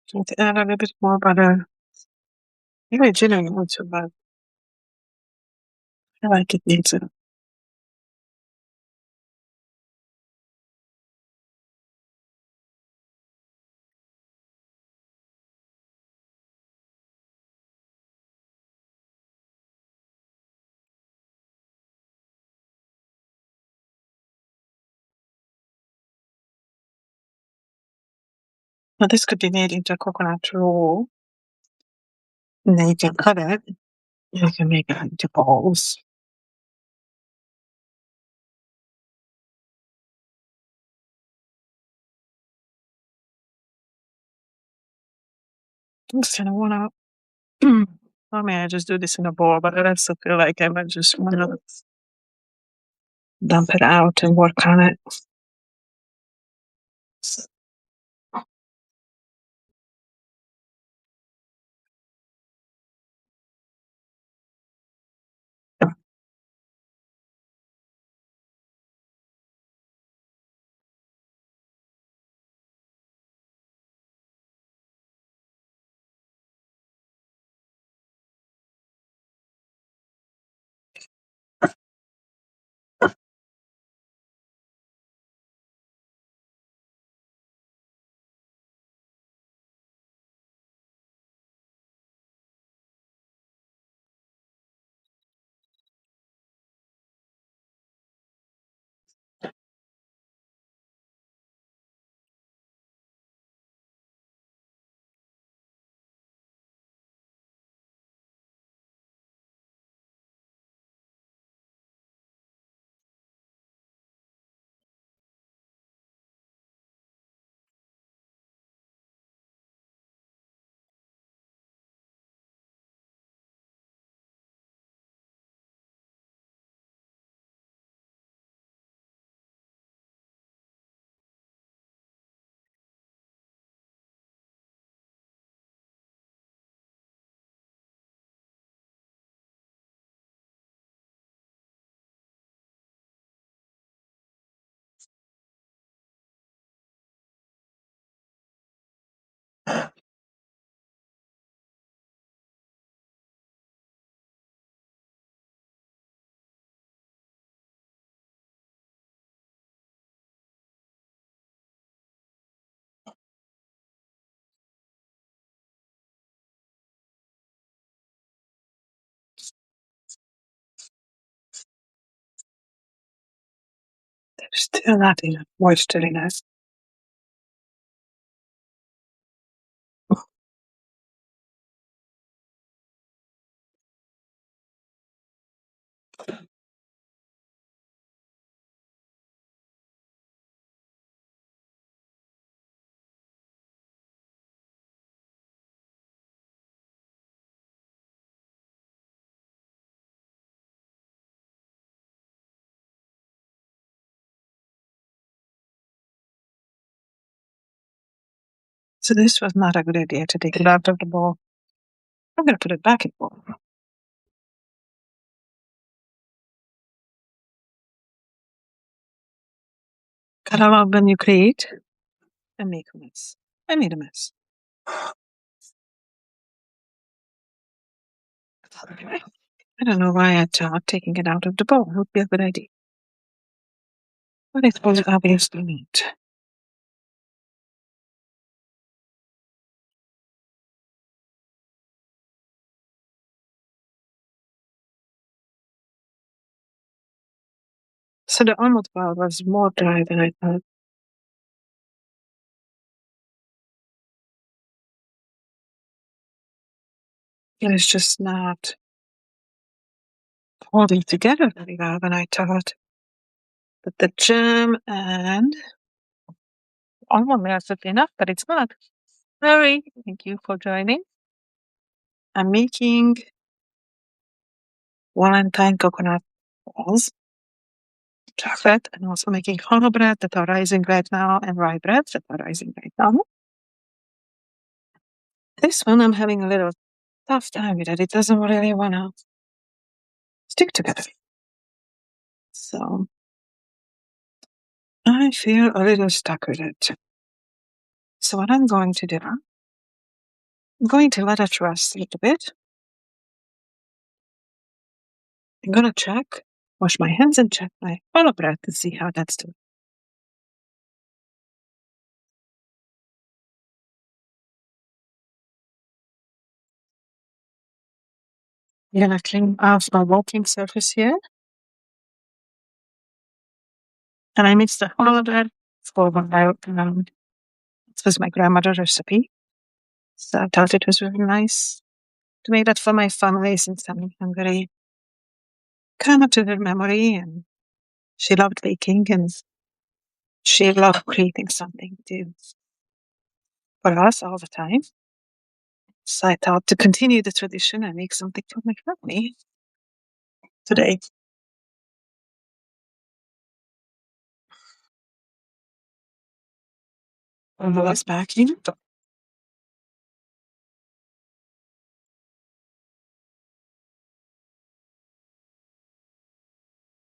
To add a little bit more butter. Really genuinely not so bad. I like it needs it. Now this could be made into a coconut roll. And then you can cut it. You can make it into balls. I just kind of want to. I mean, I just do this in a bowl, but I also feel like I might just want to dump it out and work on it. So, there's still not enough moisture in it. So this was not a good idea to take it out of the bowl. I'm going to put it back in the bowl. Gotta love when you create and make a mess. I made a mess. Anyway, I don't know why I thought taking it out of the bowl would be a good idea. But it was obviously not. So the almond flour was more dry than I thought. It is just not holding together very well than I thought. But the jam and almond milk should be enough, but it's not. Larry, thank you for joining. I'm making Valentine coconut balls, chocolate, and also making challah bread that are rising right now and rye bread that are rising right now. This one I'm having a little tough time with it. It doesn't really want to stick together. So I feel a little stuck with it. So what I'm going to do I'm going to let it rest a little bit. I'm going to wash my hands and check my hollow bread to see how that's doing. I'm going to clean off my walking surface here. And I mixed the hollow bread for it was my grandmother's recipe. So I thought it was really nice to make that for my family since I'm in Hungary. Kind of to her memory, and she loved baking and she loved creating something for us all the time. So I thought to continue the tradition and make something for my family today. Always packing.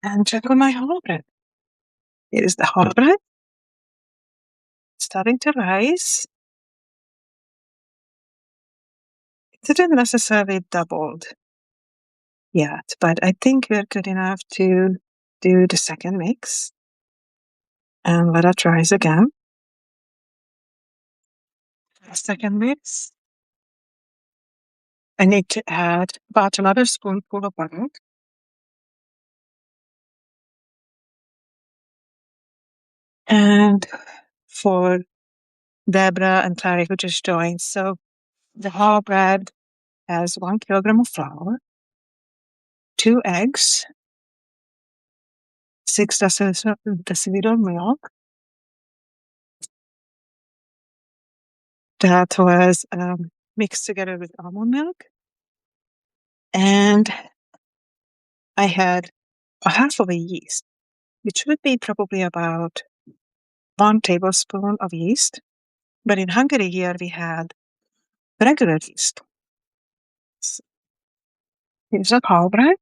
And check on my hollow bread. Here is the hollow bread. Starting to rise. It didn't necessarily doubled yet, but I think we're good enough to do the second mix. And let it rise again. Second mix. I need to add about another spoonful of butter. And for Deborah and Clary who just joined, so the hollow bread has 1 kilogram of flour, 2 eggs, 6 deciliter milk. That was mixed together with almond milk. And I had a half of a yeast, which would be probably about 1 tablespoon of yeast. But in Hungary here, we had regular yeast. So here's a hollow bread.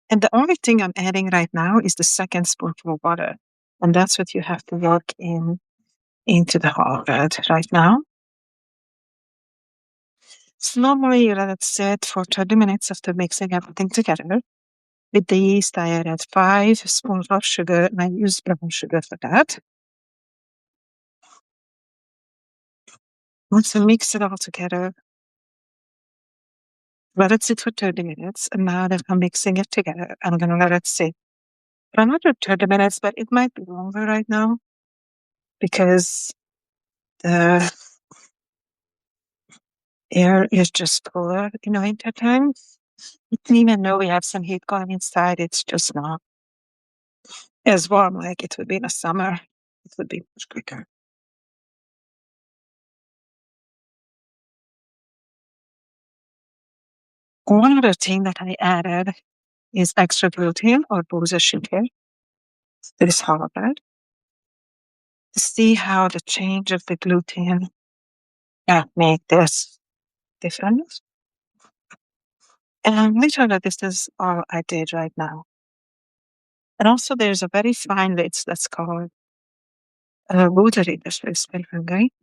And the only thing I'm adding right now is the second spoonful of butter. And that's what you have to work into the hollow bread right now. So normally you let it sit for 30 minutes after mixing everything together. With the yeast, I added 5 spoons of sugar, and I used brown sugar for that. Once I mix it all together, let it sit for 30 minutes. And now that I'm mixing it together, I'm going to let it sit for another 30 minutes, but it might be longer right now because the air is just cooler in the winter time. Even though we have some heat going inside, it's just not as warm like it would be in the summer. It would be much quicker. One other thing that I added is extra gluten or boza sugar to this hollow bread to see how the change of the gluten make this difference. And literally, this is all I did right now. And also, there's a very fine lid that's called buteri, this is in Hungary.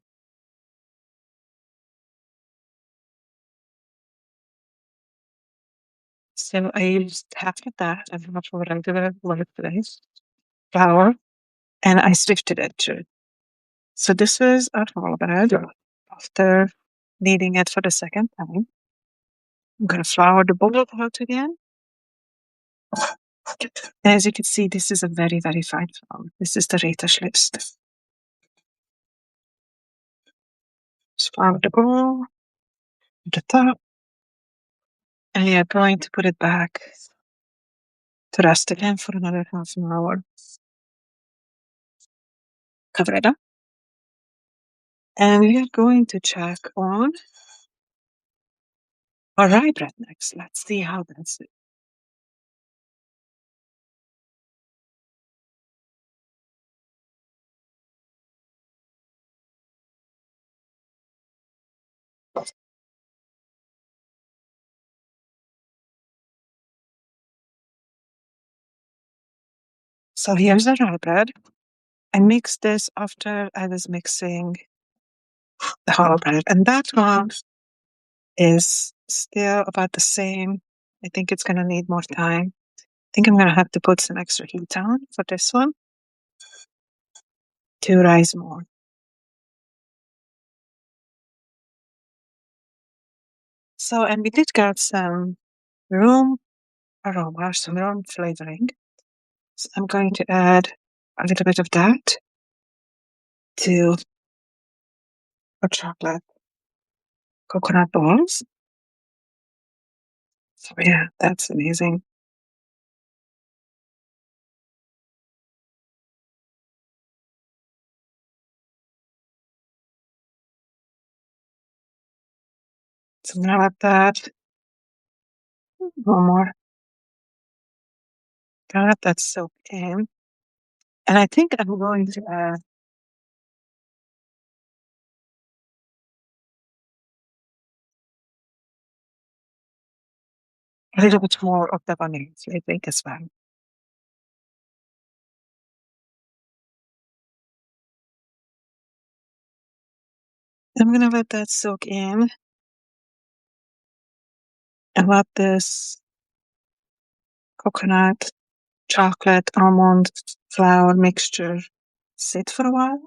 So I used half of that and half of regular white rice flour, and I sifted it too. So this is a hollow bread after kneading it for the second time. I'm going to flour the bowl out again. As you can see, this is a very, very fine flour. This is the Räteschlipst. Just flour the bowl at the top. And we are going to put it back to rest again for another half an hour. Cover it up. And we are going to check on our rye bread next. Let's see how that's it. So here's the rye bread. I mixed this after I was mixing the hollow bread. And that one is still about the same. I think it's going to need more time. I think I'm going to have to put some extra heat on for this one to rise more. So, and we did get some room aroma, some room flavoring. So I'm going to add a little bit of that to our chocolate coconut balls. So yeah, that's amazing. So I'm gonna let that one more. Gonna let that soak in. And I think I'm going to add a little bit more of the vanilla flavoring as well. I'm gonna let that soak in and let this coconut, chocolate, almond, flour mixture sit for a while.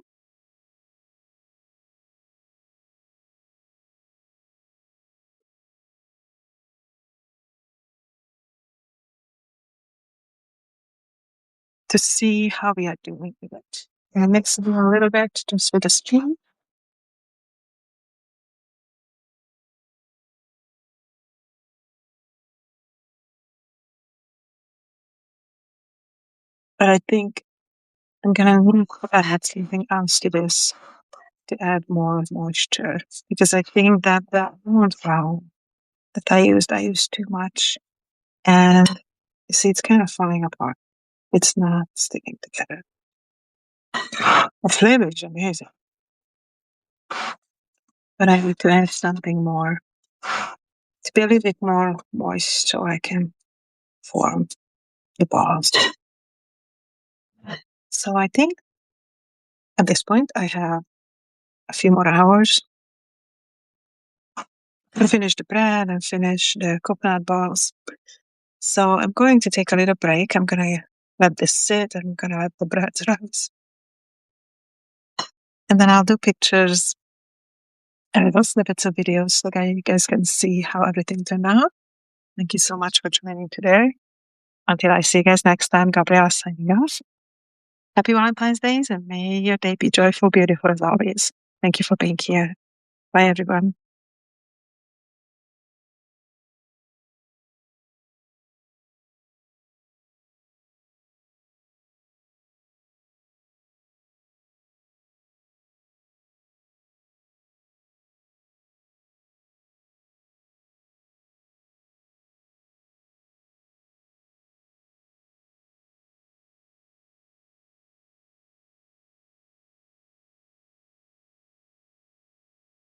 To see how we are doing with it. And mix it a little bit just with a spoon. But I think I'm gonna need to add something else to this to add more moisture because I think that the almond flour that I used too much, and you see it's kind of falling apart. It's not sticking together. The flavor is amazing, but I need to add something more to be a little bit more moist so I can form the balls. So I think at this point I have a few more hours to finish the bread and finish the coconut balls. So I'm going to take a little break. I'm going to let this sit. I'm going to let the bread rise. And then I'll do pictures and little snippets of videos so that you guys can see how everything turned out. Thank you so much for joining today. Until I see you guys next time, Gabriella signing off. Happy Valentine's Day and may your day be joyful, beautiful as always. Thank you for being here. Bye, everyone.